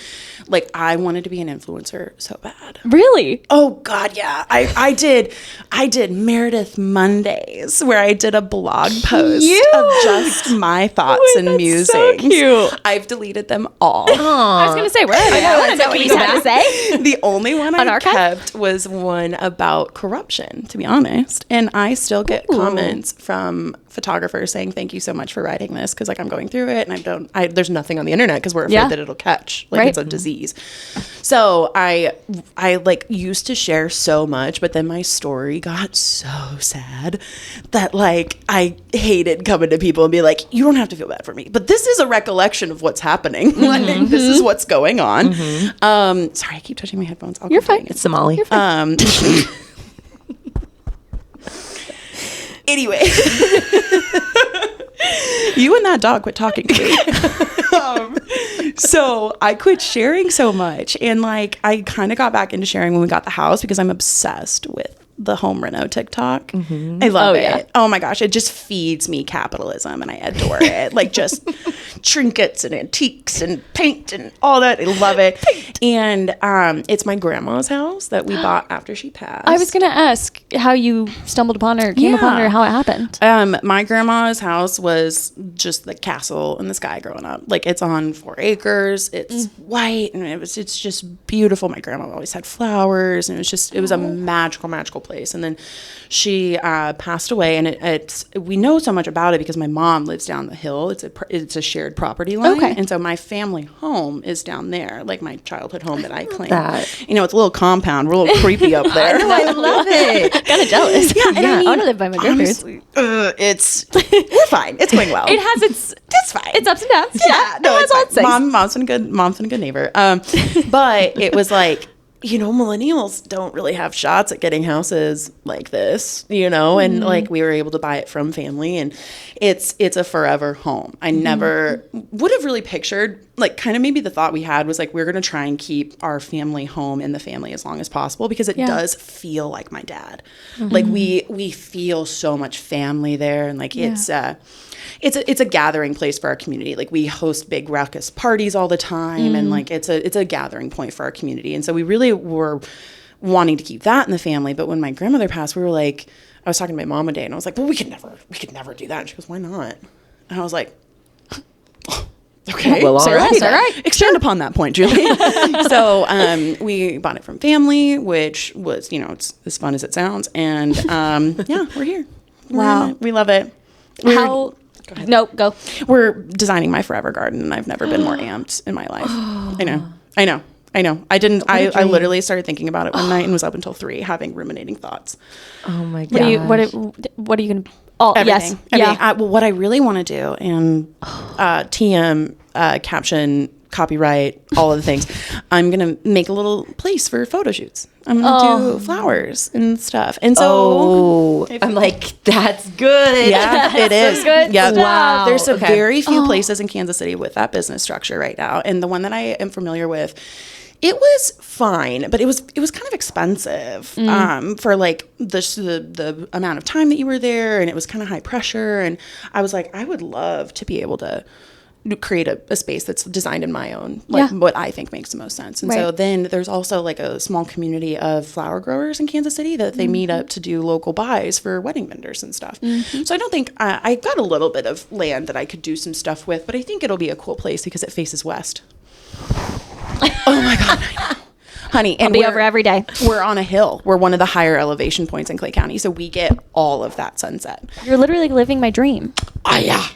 Like I wanted to be an influencer so bad. Really? Oh God, yeah. I did Meredith Mondays where I did a blog post of just my thoughts and musings. So cute. I've deleted them all. I was gonna say, where are they? I want to know what you had to say. The only one I kept was one about corruption. option, to be honest. And I still get comments from photographers saying, thank you so much for writing this, because like I'm going through it and there's nothing on the internet because we're afraid that it'll catch, like it's a disease. So I like used to share so much, but then my story got so sad that like I hated coming to people and be like, you don't have to feel bad for me, but this is a recollection of what's happening. Like this is what's going on. Sorry, I keep touching my headphones. You're fine. It's Somali. Anyway, you and that dog quit talking to me. So I quit sharing so much, and like I kind of got back into sharing when we got the house because I'm obsessed with the home reno TikTok. I love it. Yeah. Oh my gosh, it just feeds me capitalism and I adore it. Like just trinkets and antiques and paint and all that. I love it. And it's my grandma's house that we bought after she passed. I was gonna ask how you stumbled upon her, came upon her, how it happened. My grandma's house was just the castle in the sky growing up. Like it's on 4 acres. It's white and it's just beautiful. My grandma always had flowers and it was a magical place. And then she passed away, and we know so much about it because my mom lives down the hill. It's a shared property line. Okay. And so my family home is down there, like my childhood home that I claim. You know, it's a little compound. We're a little creepy up there. I love it. Kind of jealous. Yeah, and I want to live by my grandparents. We're fine. It's going well. It has it's fine. It's ups and downs. Yeah, no, it's fine. Mom's been a good neighbor. But it was like, you know, millennials don't really have shots at getting houses like this, you know, and like we were able to buy it from family, and it's a forever home. I never would have really pictured, like, kind of maybe the thought we had was like, we're going to try and keep our family home in the family as long as possible because it does feel like my dad. Like we feel so much family there, and like it's a gathering place for our community. Like we host big raucous parties all the time, and like it's a gathering point for our community. And so we really were wanting to keep that in the family. But when my grandmother passed, we were like, I was talking to my mom one day, and I was like, well, we could never do that. And she goes, why not? And I was like, okay, well, all right. Expand upon that point, Julie. So we bought it from family, which was, you know, it's as fun as it sounds. And we're here. We love it. Go ahead. No, go. We're designing my forever garden, and I've never been more amped in my life. I know. I literally started thinking about it one night and was up until 3 having ruminating thoughts. Oh my god. What are you going to... Oh, everything. Yes. Yeah. Well, what I really want to do, and TM, caption, copyright, all of the things, I'm going to make a little place for photo shoots. I'm going to do flowers and stuff. And so I'm like, that's good. Yeah, it is. So good. Yeah. Wow. There's a very few places in Kansas City with that business structure right now. And the one that I am familiar with, it was fine, but it was kind of expensive for like the amount of time that you were there, and it was kind of high pressure. And I was like, I would love to be able to create a space that's designed in my own, like what I think makes the most sense. And so then there's also like a small community of flower growers in Kansas City that they meet up to do local buys for wedding vendors and stuff. So I don't think I got a little bit of land that I could do some stuff with, but I think it'll be a cool place because it faces west. Oh my God, I know. Honey, and I'll be over every day. We're on a hill. We're one of the higher elevation points in Clay County, so we get all of that sunset. You're literally living my dream. Yeah.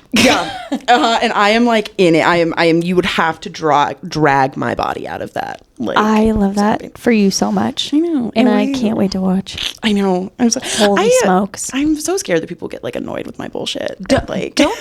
And I am like in it. I am. You would have to drag my body out of that. Like, I love that for you so much. I know, and I can't wait to watch. I know. Holy smokes! I'm so scared that people get like annoyed with my bullshit. Don't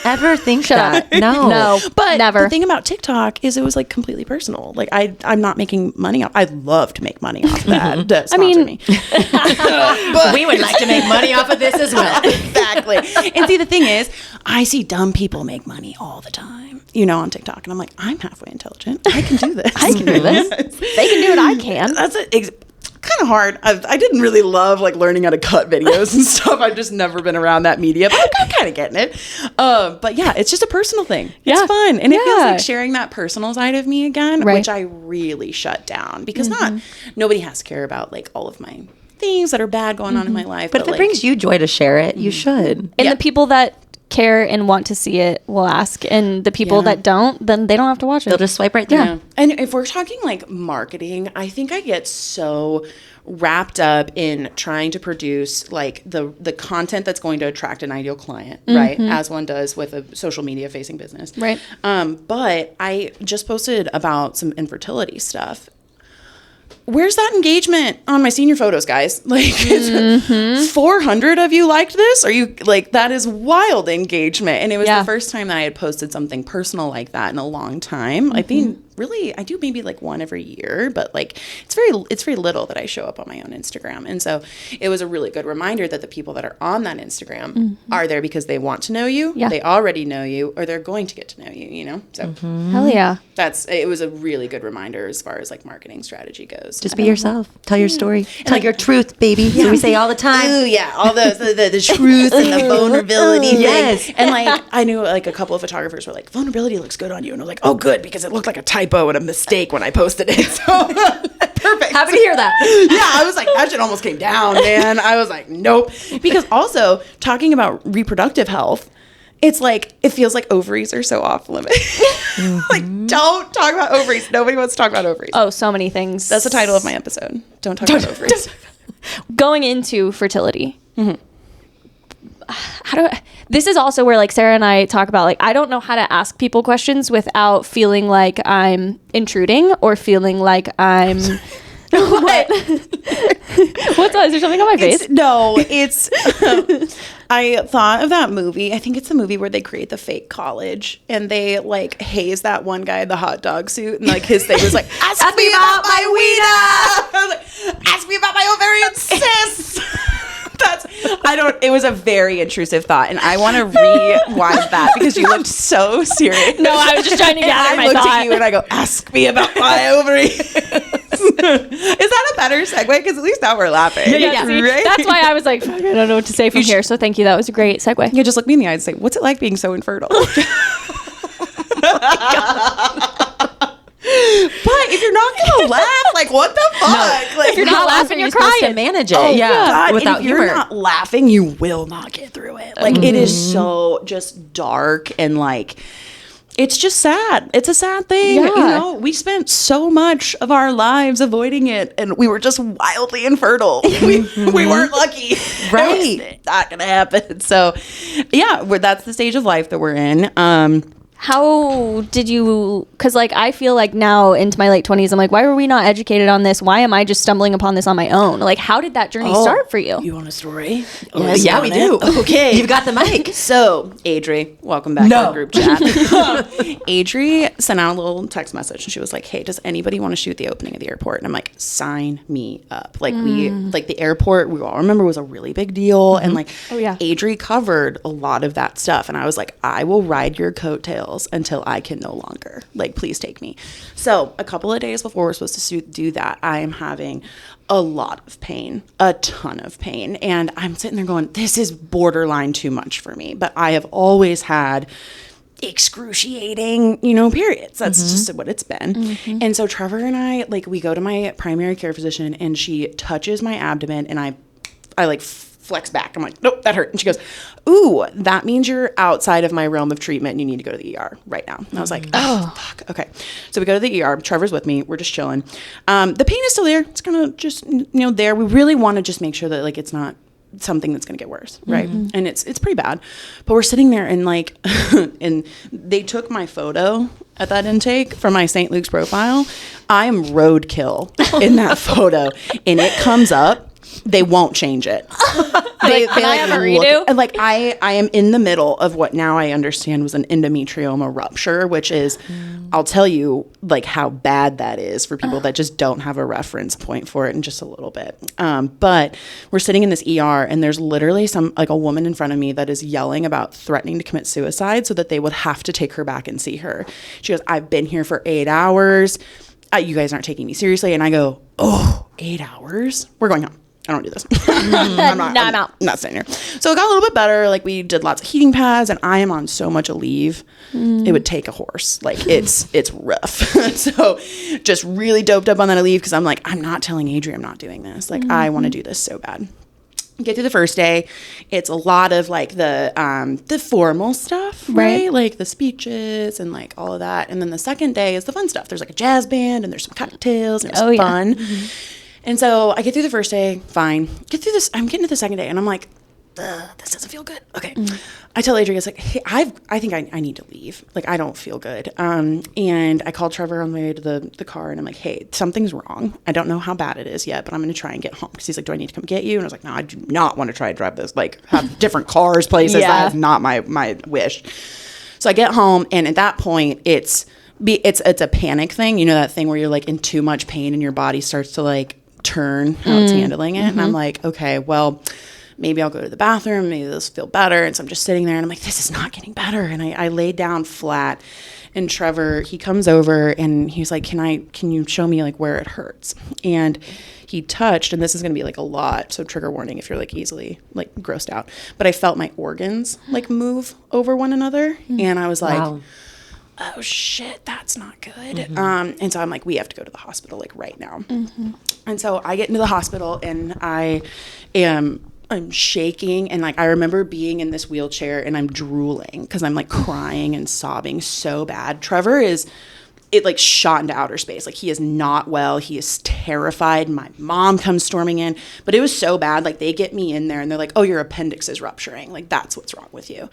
ever think that. No. But never. The thing about TikTok is it was like completely personal. Like I'm not making money off. I'd love to make money off of that. Sponsor me. But we would like to make money off of this as well. Exactly. And see, the thing is, I see dumb people make money all the time, you know, on TikTok, and I'm like, I'm halfway intelligent. I can do this. I can do this. They can do it. I can. That's kind of hard. I didn't really love like learning how to cut videos and stuff. I've just never been around that media, but I'm kind of getting it. But yeah, it's just a personal thing. It's fun, and it feels like sharing that personal side of me again, which I really shut down because nobody has to care about like all of my things that are bad going on in my life. But if it brings you joy to share it, you should. And the people that care and want to see it will ask, and the people that don't, then they don't have to watch it. They'll just swipe right through. Yeah. And if we're talking like marketing, I think I get so wrapped up in trying to produce like the content that's going to attract an ideal client, right? As one does with a social media facing business. Right. But I just posted about some infertility stuff. Where's that engagement on my senior photos, guys? Like, 400 of you liked this? Are you like, that is wild engagement. And it was the first time that I had posted something personal like that in a long time. I think really, I do maybe like one every year, but like it's very little that I show up on my own Instagram. And so it was a really good reminder that the people that are on that Instagram are there because they want to know you, they already know you, or they're going to get to know you, you know? So Hell yeah. it was a really good reminder as far as like marketing strategy goes. Just be yourself. Tell your story. Tell your truth, baby. So we say all the time. Ooh, yeah. All those, the truth and the vulnerability thing. Yes. And like, I knew like a couple of photographers were like, vulnerability looks good on you. And I was like, oh, good, because it looked like a typo and a mistake when I posted it. So perfect. Happy to hear that. Yeah, I was like, that shit almost came down, man. I was like, nope. Because also talking about reproductive health, it's like, it feels like ovaries are so off limits. Like, don't talk about ovaries. Nobody wants to talk about ovaries. Oh, so many things. That's the title of my episode. Don't talk about ovaries. Going into fertility. This is also where like Sarah and I talk about like I don't know how to ask people questions without feeling like I'm intruding or feeling like I'm what? What's that? Is there something on my face? It's I thought of that movie. I think it's the movie where they create the fake college and they like haze that one guy in the hot dog suit and like his thing was like ask me about my wiener. I was like, ask me about my ovarian cysts. It was a very intrusive thought, and I want to rewind that because you looked so serious. No, I was just trying to gather my thought. I looked at you and I go, ask me about my ovaries. Is that a better segue? Because at least now we're laughing. Yeah. Right? That's why I was like, fuck, I don't know what to say from here. So thank you. That was a great segue. You just look me in the eye and say, what's it like being so infertile? But if you're not gonna laugh, like what the fuck? No, like, if you're not laughing, you're supposed crying. to manage it. Oh, God. Without if you're not laughing, you will not get through it. Like it is so just dark and like it's just sad. It's a sad thing. Yeah. You know, we spent so much of our lives avoiding it, and we were just wildly infertile. We weren't lucky. Right? It's not gonna happen. So, yeah, that's the stage of life that we're in. How did you, because like I feel like now into my late 20s, I'm like, why were we not educated on this? Why am I just stumbling upon this on my own? Like, how did that journey start for you? You want a story? Yes, yeah, we do. Okay. You've got the mic. So, Adri, welcome back to the group chat. Adri sent out a little text message and she was like, hey, does anybody want to shoot the opening of the airport? And I'm like, sign me up. Like the airport, we all remember was a really big deal. And like, Adri covered a lot of that stuff. And I was like, I will ride your coattails until I can no longer. Like, please take me. So a couple of days before we're supposed to do that, I am having a lot of pain, a ton of pain. And I'm sitting there going, this is borderline too much for me. But I have always had excruciating, periods. That's just what it's been. And so Trevor and I, like, we go to my primary care physician and she touches my abdomen and I like flex back. I'm like, nope, that hurt. And she goes, ooh, that means you're outside of my realm of treatment and you need to go to the ER right now. And I was like, oh, fuck. Okay. So we go to the ER. Trevor's with me. We're just chilling. The pain is still there. It's going to just, there. We really want to just make sure that, like, it's not something that's going to get worse. Right. And it's pretty bad. But we're sitting there and, like, and they took my photo at that intake from my St. Luke's profile. I am roadkill in that photo. And it comes up. They won't change it. They I have a redo? And like I am in the middle of what now I understand was an endometrioma rupture, which is, I'll tell you like how bad that is for people that just don't have a reference point for it in just a little bit. But we're sitting in this ER and there's literally a woman in front of me that is yelling about threatening to commit suicide so that they would have to take her back and see her. She goes, I've been here for 8 hours. You guys aren't taking me seriously. And I go, oh, 8 hours? We're going home. I don't do this. I'm not staying here. So it got a little bit better. Like we did lots of heating pads and I am on so much Aleve. It would take a horse. Like it's rough. So just really doped up on that Aleve because I'm like, I'm not telling Adri I'm not doing this. Like I want to do this so bad. Get through the first day. It's a lot of like the formal stuff, right? Like the speeches and like all of that. And then the second day is the fun stuff. There's like a jazz band and there's some cocktails and it's fun. And so I get through the first day, fine. Get through this. I'm getting to the second day and I'm like, this doesn't feel good. Okay. I tell Adrian, it's like, hey, I think I need to leave. Like, I don't feel good. And I called Trevor on the way to the car and I'm like, hey, something's wrong. I don't know how bad it is yet, but I'm going to try and get home. Because he's like, do I need to come get you? And I was like, no, I do not want to try to drive this. Like, have different cars, places. That is not my wish. So I get home and at that point, it's a panic thing. You know, that thing where you're like in too much pain and your body starts to like turn how it's handling it. And I'm like, okay, well, maybe I'll go to the bathroom. Maybe this will feel better. And so I'm just sitting there and I'm like, this is not getting better. And I laid down flat and Trevor, he comes over and he's like, can you show me like where it hurts? And he touched, and this is going to be like a lot. So trigger warning if you're like easily like grossed out, but I felt my organs like move over one another. And I was like, oh shit, that's not good. And so I'm like, we have to go to the hospital like right now. And so I get into the hospital and I'm shaking, and like I remember being in this wheelchair and I'm drooling because I'm like crying and sobbing so bad. Trevor it like shot into outer space. Like he is not well. He is terrified. My mom comes storming in, but it was so bad. Like they get me in there and they're like, oh, your appendix is rupturing. Like that's what's wrong with you.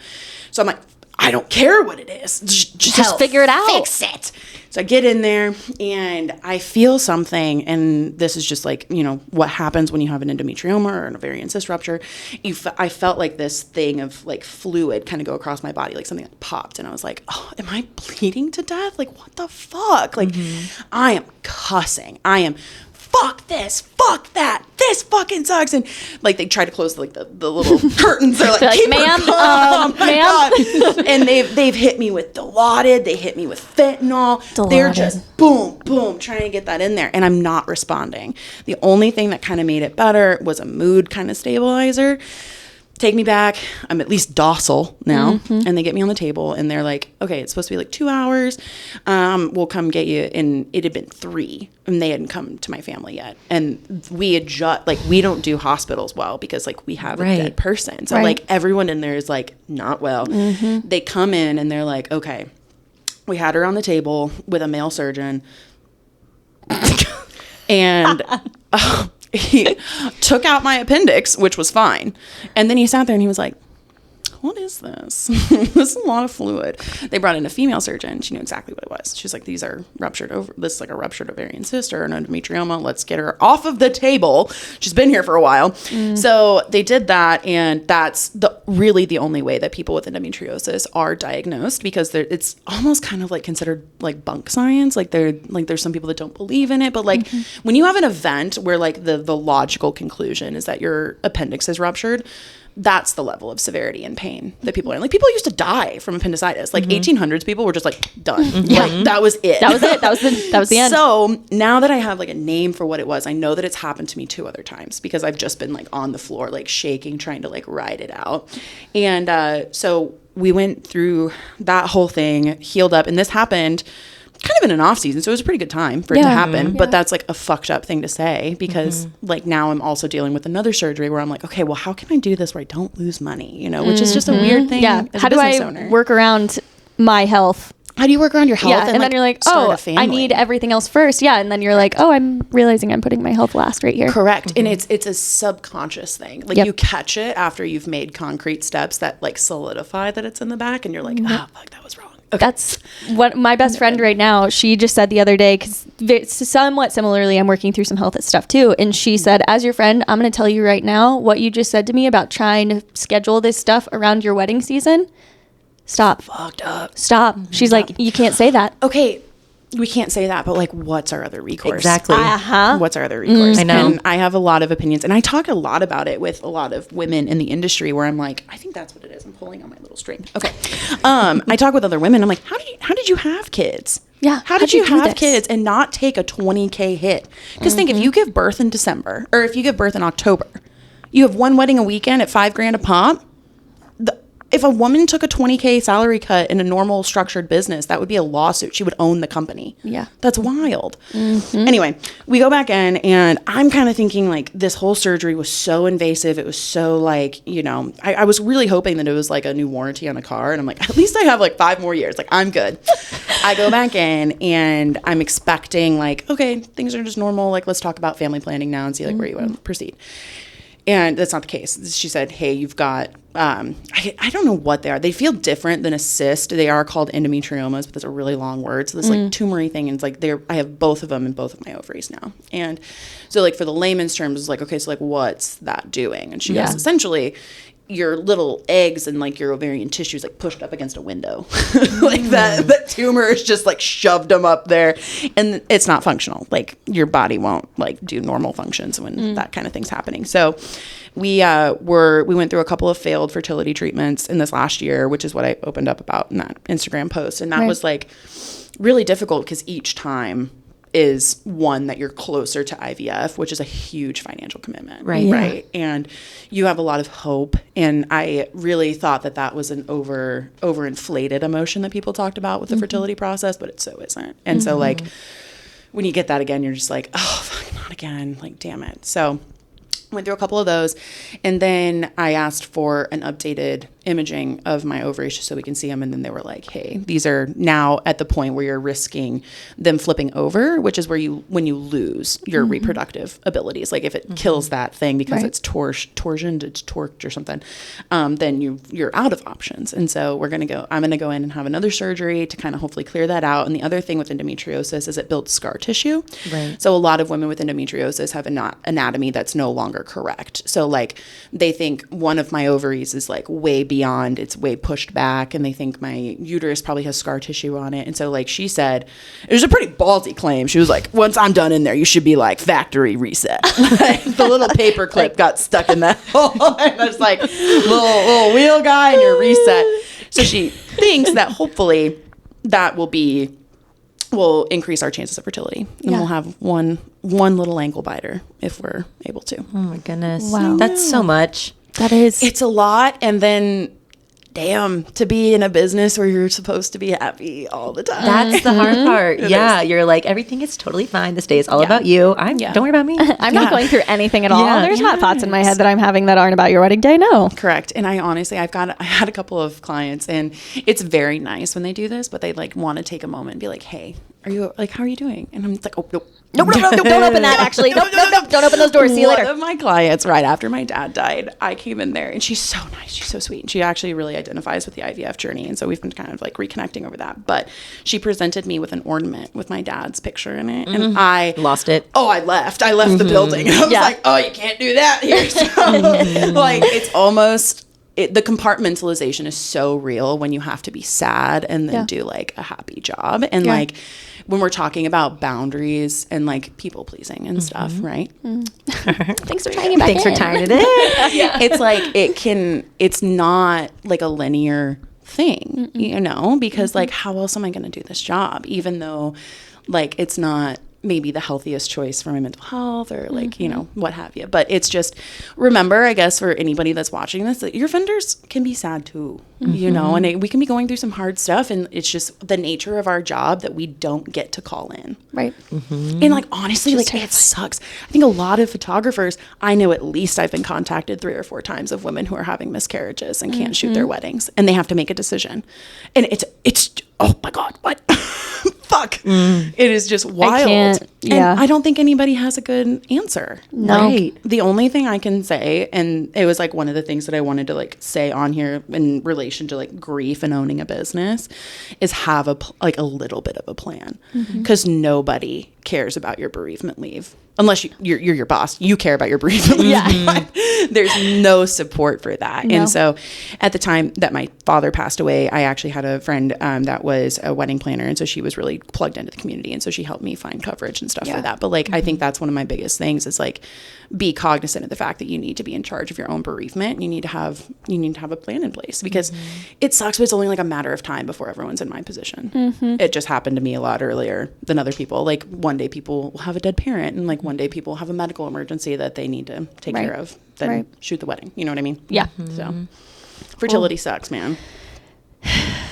So I'm like, I don't care what it is. Just figure it out. Fix it. So I get in there and I feel something. And this is just like, you know, what happens when you have an endometrioma or an ovarian cyst rupture. I felt like this thing of like fluid kind of go across my body, like something like popped. And I was like, oh, am I bleeding to death? Like, what the fuck? Like, I am cussing. I am fuck this, fuck that, this fucking sucks. And like they try to close like the little curtains. They're like, keep ma'am, ma'am. And they've hit me with Dilaudid, they hit me with fentanyl. They're just boom, boom, trying to get that in there. And I'm not responding. The only thing that kind of made it better was a mood kind of stabilizer. Take me back. I'm at least docile now. And they get me on the table and they're like, okay, it's supposed to be like 2 hours. We'll come get you. And it had been 3 and they hadn't come to my family yet. And we we don't do hospitals well because like we have a dead person. So like everyone in there is like not well. They come in and they're like, okay, we had her on the table with a male surgeon. And he took out my appendix, which was fine. And then he sat there and he was like, what is this? This is a lot of fluid. They brought in a female surgeon. She knew exactly what it was. She was like, this is like a ruptured ovarian cyst or an endometrioma. Let's get her off of the table. She's been here for a while. So they did that. And that's really the only way that people with endometriosis are diagnosed, because it's almost kind of like considered like bunk science. Like there's some people that don't believe in it. But like when you have an event where like the logical conclusion is that your appendix is ruptured, that's the level of severity and pain that people are in. Like people used to die from appendicitis. Like 1800s people were just like done. Like that was it. That was it. That was the end. So now that I have like a name for what it was, I know that it's happened to me 2 other times because I've just been like on the floor, like shaking, trying to like ride it out. And so we went through that whole thing, healed up, and this happened kind of in an off season, so it was a pretty good time for it to happen. But that's like a fucked up thing to say because like now I'm also dealing with another surgery where I'm like, okay, well, how can I do this where I don't lose money? You know, which is just a weird thing. Yeah. As how a do business I owner. work around my health? How do you work around your health? Yeah, and then you're like, oh, I need everything else first. Yeah, and then you're like, oh, I'm realizing I'm putting my health last right here. Correct. And it's a subconscious thing. Like you catch it after you've made concrete steps that like solidify that it's in the back, and you're like, ah, fuck, that was wrong. Okay. That's what my best friend right now, she just said the other day, because somewhat similarly, I'm working through some health stuff too. And she said, as your friend, I'm going to tell you right now what you just said to me about trying to schedule this stuff around your wedding season. Stop. Fucked up. Stop. She's like, you can't say that. Okay. We can't say that, but like, what's our other recourse? Exactly. What's our other recourse? I know. And I have a lot of opinions, and I talk a lot about it with a lot of women in the industry where I'm like, I think that's what it is. I'm pulling on my little string. Okay. I talk with other women. I'm like, how did you have kids? Yeah. How did you have kids and not take a $20,000 hit? Because think, if you give birth in December or if you give birth in October, you have one wedding a weekend at $5,000 a pop. if a woman took a $20K salary cut in a normal structured business, that would be a lawsuit. She would own the company. Yeah. That's wild. Anyway, we go back in, and I'm kind of thinking like this whole surgery was so invasive. It was so like, you know, I was really hoping that it was like a new warranty on a car. And I'm like, at least I have like 5 more years. Like, I'm good. I go back in, and I'm expecting like, okay, things are just normal. Like, let's talk about family planning now and see like where you want to proceed. And that's not the case. She said, hey, you've got, I don't know what they are. They feel different than a cyst. They are called endometriomas, but that's a really long word. So this like tumory thing, and it's like I have both of them in both of my ovaries now. And so like for the layman's terms, it's like, okay, so like what's that doing? And she goes, essentially, your little eggs and like your ovarian tissue is like pushed up against a window. Like that tumor is just like shoved them up there, and it's not functional. Like your body won't like do normal functions when that kind of thing's happening. So we went through a couple of failed fertility treatments in this last year, which is what I opened up about in that Instagram post. And that was like really difficult because each time is one that you're closer to IVF, which is a huge financial commitment. Right. Right. And you have a lot of hope. And I really thought that that was an overinflated emotion that people talked about with the fertility process, but it so isn't. And so like when you get that again, you're just like, oh, fuck, not again. Like, damn it. So went through a couple of those, and then I asked for an updated imaging of my ovaries just so we can see them, and then they were like, hey, these are now at the point where you're risking them flipping over, which is where when you lose your reproductive abilities, like if it kills that thing because it's torsioned, it's torqued or something, then you're out of options. And so I'm gonna go in and have another surgery to kind of hopefully clear that out. And the other thing with endometriosis is it builds scar tissue. Right. So a lot of women with endometriosis have an anatomy that's no longer correct. So like they think one of my ovaries is like way beyond, it's way pushed back, and they think my uterus probably has scar tissue on it. And so like she said, it was a pretty ballsy claim. She was like, once I'm done in there, you should be like factory reset. Like, the little paper clip got stuck in that hole, and I was like, little wheel guy and your reset. So she thinks that hopefully that will increase our chances of fertility, and we'll have one little ankle biter if we're able to. Oh my goodness. Wow. That's so much. It's a lot. And then damn, to be in a business where you're supposed to be happy all the time. That's the hard part. You're like, everything is totally fine. This day is all about you. Don't worry about me. I'm not going through anything at all. There's not thoughts in my head that I'm having that aren't about your wedding day. No. Correct. And I honestly, I had a couple of clients, and it's very nice when they do this, but they like want to take a moment and be like, hey, how are you doing? And I'm like, oh, nope. No, don't open that, actually. Nope, don't open those doors. See you later. One of my clients, right after my dad died, I came in there, and she's so nice. She's so sweet. And she actually really identifies with the IVF journey. And so we've been kind of like reconnecting over that. But she presented me with an ornament with my dad's picture in it. And I lost it. Oh, I left the building. I was like, oh, you can't do that here. So, like, it's almost... the compartmentalization is so real when you have to be sad and then do like a happy job. And like when we're talking about boundaries and like people pleasing and stuff, right? Thanks for tying it back Thanks for tying it in. It's like it's not like a linear thing, you know, because like how else am I going to do this job? Even though like it's not maybe the healthiest choice for my mental health or like, you know, what have you. But it's just, remember, I guess, for anybody that's watching this, that your vendors can be sad too, you know, and we can be going through some hard stuff, and it's just the nature of our job that we don't get to call in. Right. And like, honestly, like it sucks. I think a lot of photographers, I know at least I've been contacted 3 or 4 times of women who are having miscarriages and can't shoot their weddings, and they have to make a decision. And it's oh my God, what? Fuck. It is just wild. And I don't think anybody has a good answer. No. Right. The only thing I can say, and it was like one of the things that I wanted to like say on here in relation to like grief and owning a business, is have a little bit of a plan, because nobody cares about your bereavement leave. Unless you're your boss, you care about your bereavement leave. But there's no support for that. No. And so at the time that my father passed away, I actually had a friend that was a wedding planner. And so she was really plugged into the community. And so she helped me find coverage and stuff for that. But like, I think that's one of my biggest things is like, be cognizant of the fact that you need to be in charge of your own bereavement. And you need to have a plan in place, because it sucks, but it's only like a matter of time before everyone's in my position. It just happened to me a lot earlier than other people. Like one day people will have a dead parent, and like one day people have a medical emergency that they need to take care of, then shoot the wedding. You know what I mean? Yeah. So Fertility sucks, man.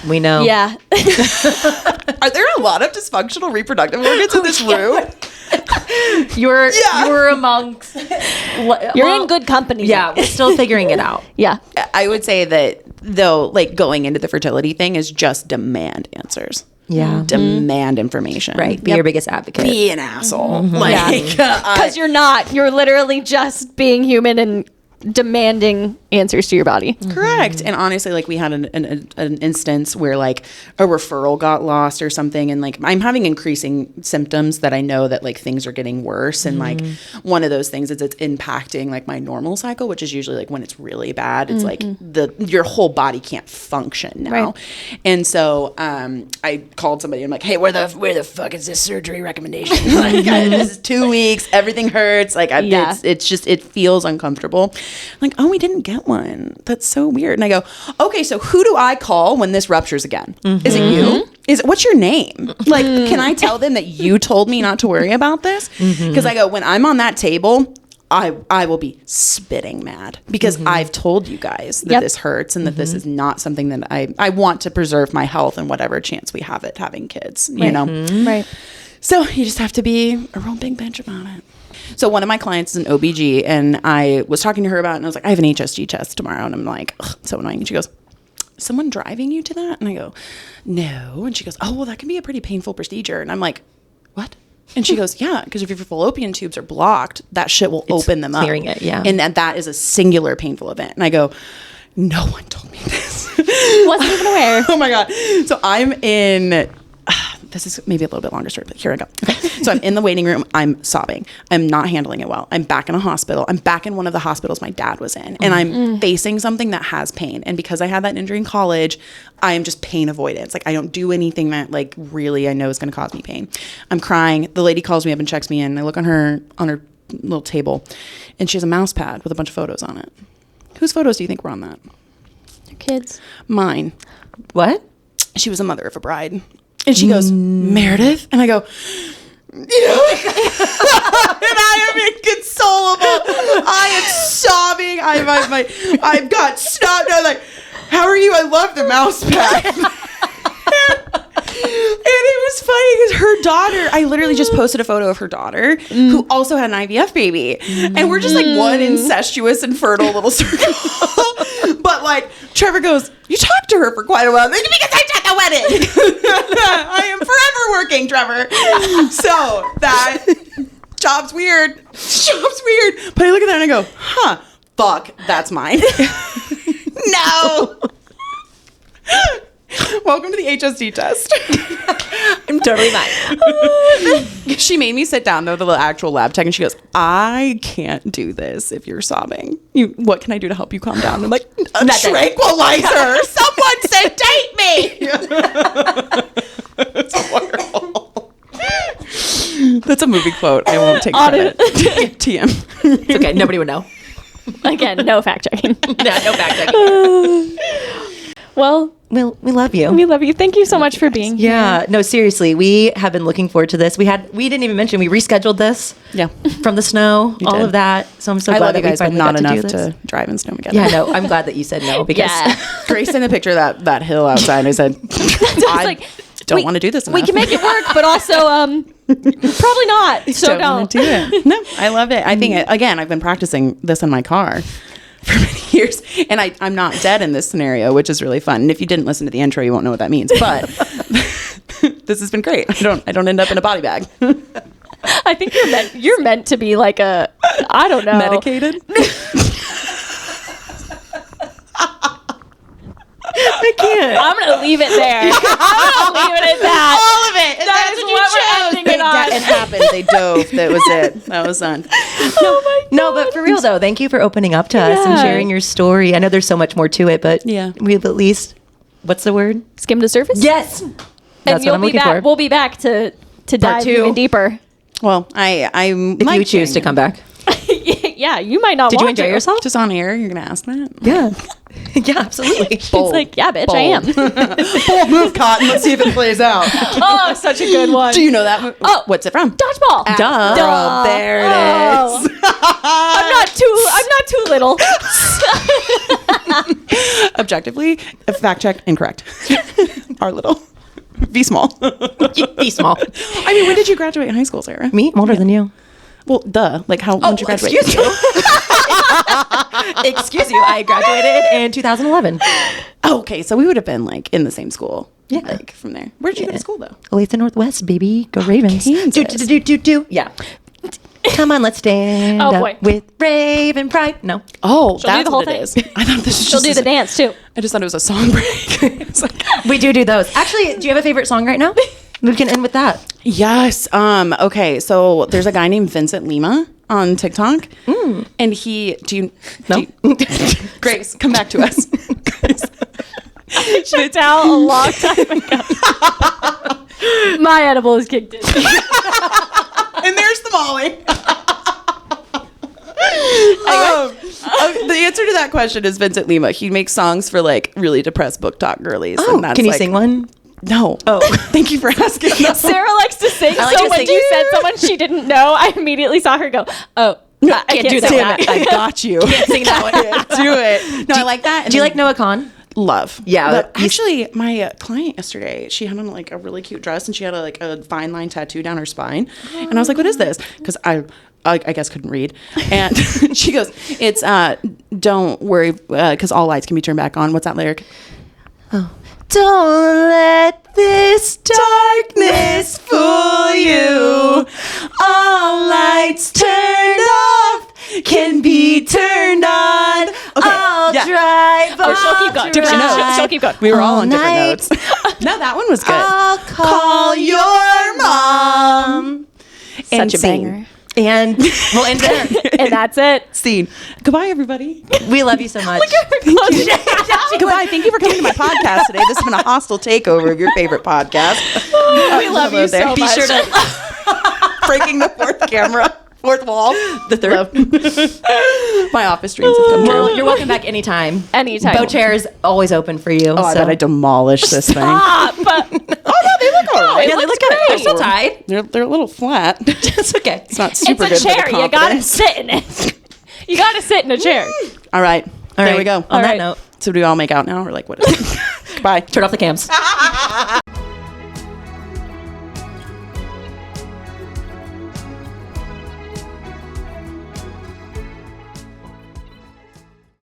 We know. Yeah. Are there a lot of dysfunctional reproductive organs in this room? You're amongst. You're in good company. Yeah, we're still figuring it out. Yeah. I would say that, though, like going into the fertility thing is just demand answers. Yeah. Demand information. Right. Be your biggest advocate. Be an asshole. Like, because you're not. You're literally just being human and demanding answers to your body. Correct. And honestly, like we had an instance where like a referral got lost or something, and like I'm having increasing symptoms that I know that like things are getting worse, and like one of those things is it's impacting like my normal cycle, which is usually like when it's really bad, it's like your whole body can't function now. Right. And so I called somebody. I'm like, hey, where the fuck is this surgery recommendation? Like, this is 2 weeks. Everything hurts. Like it's just, it feels uncomfortable. I'm like, oh, we didn't get one. That's so weird. And I go, okay, so who do I call when this ruptures again? Is it you? What's your name? Like, can I tell them that you told me not to worry about this? Because I go, when I'm on that table, I will be spitting mad because I've told you guys that this hurts and that this is not something that I want to preserve my health and whatever chance we have at having kids, you know? Right. So you just have to be a real big bitch about it. So one of my clients is an OBG, and I was talking to her about it, and I was like, I have an HSG test tomorrow. And I'm like, ugh, so annoying. And she goes, someone driving you to that? And I go, no. And she goes, oh, well, that can be a pretty painful procedure. And I'm like, what? And she goes, yeah, because if your fallopian tubes are blocked, that shit will open them up. Clearing it, yeah. And that is a singular painful event. And I go, no one told me this. Wasn't even aware. Oh my God. So I'm in... this is maybe a little bit longer story, but here I go. Okay. So I'm in the waiting room. I'm sobbing. I'm not handling it well. I'm back in a hospital. I'm back in one of the hospitals my dad was in. And I'm facing something that has pain. And because I had that injury in college, I am just pain avoidance. Like I don't do anything that like really I know is going to cause me pain. I'm crying. The lady calls me up and checks me in. I look on her little table, and she has a mouse pad with a bunch of photos on it. Whose photos do you think were on that? Your kids. Mine. What? She was a mother of a bride. And she goes, Meredith? And I go, yeah. And I am inconsolable. I am sobbing. I've got snot. I'm like, how are you? I love the mouse pad. And it was funny because her daughter, I literally just posted a photo of her daughter who also had an IVF baby. And we're just like one incestuous, infertile little circle. But like, Trevor goes, you talked to her for quite a while. Because I was at the wedding. I am forever working, Trevor. So that job's weird. But I look at that and I go, huh, fuck, that's mine. No. Welcome to the HSD test. I'm totally fine. She made me sit down though, the actual lab tech, and she goes, I can't do this if you're sobbing. What can I do to help you calm down? And I'm like, a tranquilizer. Someone sedate me. It's wonderful. That's a movie quote. I won't take credit. TM. It's okay. Nobody would know. Again, no fact checking. Yeah, no fact checking. Well, we love you. We love you. Thank you so much for being here. Yeah. No, seriously, we have been looking forward to this. We didn't even mention we rescheduled this. Yeah. From the snow, all of that. So I'm so glad love that you guys, we but finally not got enough to do this. to drive in snow together. Yeah, no, I'm glad that you said no because Grace sent a picture of that hill outside, and I said, I don't want to do this enough. We can make it work, but also probably not. So don't want to do it. No, I love it. I think, again, I've been practicing this in my car for many years, and I'm not dead in this scenario, which is really fun. And if you didn't listen to the intro, you won't know what that means. But this has been great. I don't end up in a body bag. I think you're meant to be like a, I don't know, medicated. I can't. I'm gonna leave it there. I'm gonna leave it at that. All of it. That is what we're ending it on. It happened. They dove. That was it. That was done. Oh my God. No, but for real though, thank you for opening up to us and sharing your story. I know there's so much more to it, but we've at least, what's the word? Skim the surface? Yes. That's what I'm looking for. We'll be back to dive even deeper. Well, I'm if you choose to come back. Yeah, you might not. Did you enjoy yourself? Just on air, you're gonna ask that? Yeah. Yeah, absolutely. It's like, yeah, bitch, I am. Bold move, Cotton. Let's see if it plays out. Oh, such a good one. Do you know that? Oh, what's it from? Dodgeball. Duh. There it is. I'm not too little. objectively, fact check, incorrect. Our little. Be small. Be small. I mean, when did you graduate high school, Sarah? Me? I'm older than you. Well, duh. Like, when did you graduate? Excuse you. Excuse you. I graduated in 2011. Oh, okay, so we would have been like in the same school. Yeah. Like from there. Where did you go to school though? Olathe Northwest, baby. Go Ravens. Kansas. Do. Yeah. Come on, let's stand Oh, up boy. with Raven Pride. No. Oh, She'll that's do the whole what thing. it is. I thought this was She'll just do the dance too. I just thought it was a song break. It's like, We do those. Actually, do you have a favorite song right now? We can end with that. yes. Okay. So there's a guy named Vincent Lima on TikTok, and he. No? Grace, come back to us. Grace. Checked out a long time ago. My edible is kicked in. And there's the Molly. The answer to that question is Vincent Lima. He makes songs for like really depressed book talk girlies. Oh, and that's can you like, sing one? No. Oh. Thank you for asking. No. Sarah likes to sing, I like so to when sing. you said someone she didn't know, I immediately saw her go, "Oh, no, I can't do sing that. that." I got you. Can't sing that one. Do it. No, I like that. And Do you then like Noah Kahn? Love? Yeah, But he's- actually, my client yesterday, she had on like a really cute dress, and she had a fine line tattoo down her spine, and I was like, "What is this?" Because I guess couldn't read, and she goes, "It's don't worry, because all lights can be turned back on." What's that lyric? Don't let this darkness fool you. All lights turned off can be turned on. I'll drive. Oh, she'll keep going. She'll keep going. We were all on different night. notes. No, that one was good. I'll call your mom. And Such a scene. banger. And we'll end there. And that's it. Scene. Goodbye, everybody. We love you so much. Goodbye. Thank you for coming to my podcast today. This has been a hostile takeover of your favorite podcast. We love you so Be much. sure to Breaking the fourth wall. the third. My office dreams have come true. Well, you're welcome back anytime. Anytime. Boat chair is always open for you. Oh, I bet I demolish this thing. But Oh, no, they look all right. Yeah, they look good. They're still tied. They're a little flat. It's okay. It's not it's super a good chair. for the You gotta confidence. sit in it. You gotta sit in a chair. All right. There right. we go. On All that right. note, So do we all make out now? Or like what is it? Bye. turn off the cams.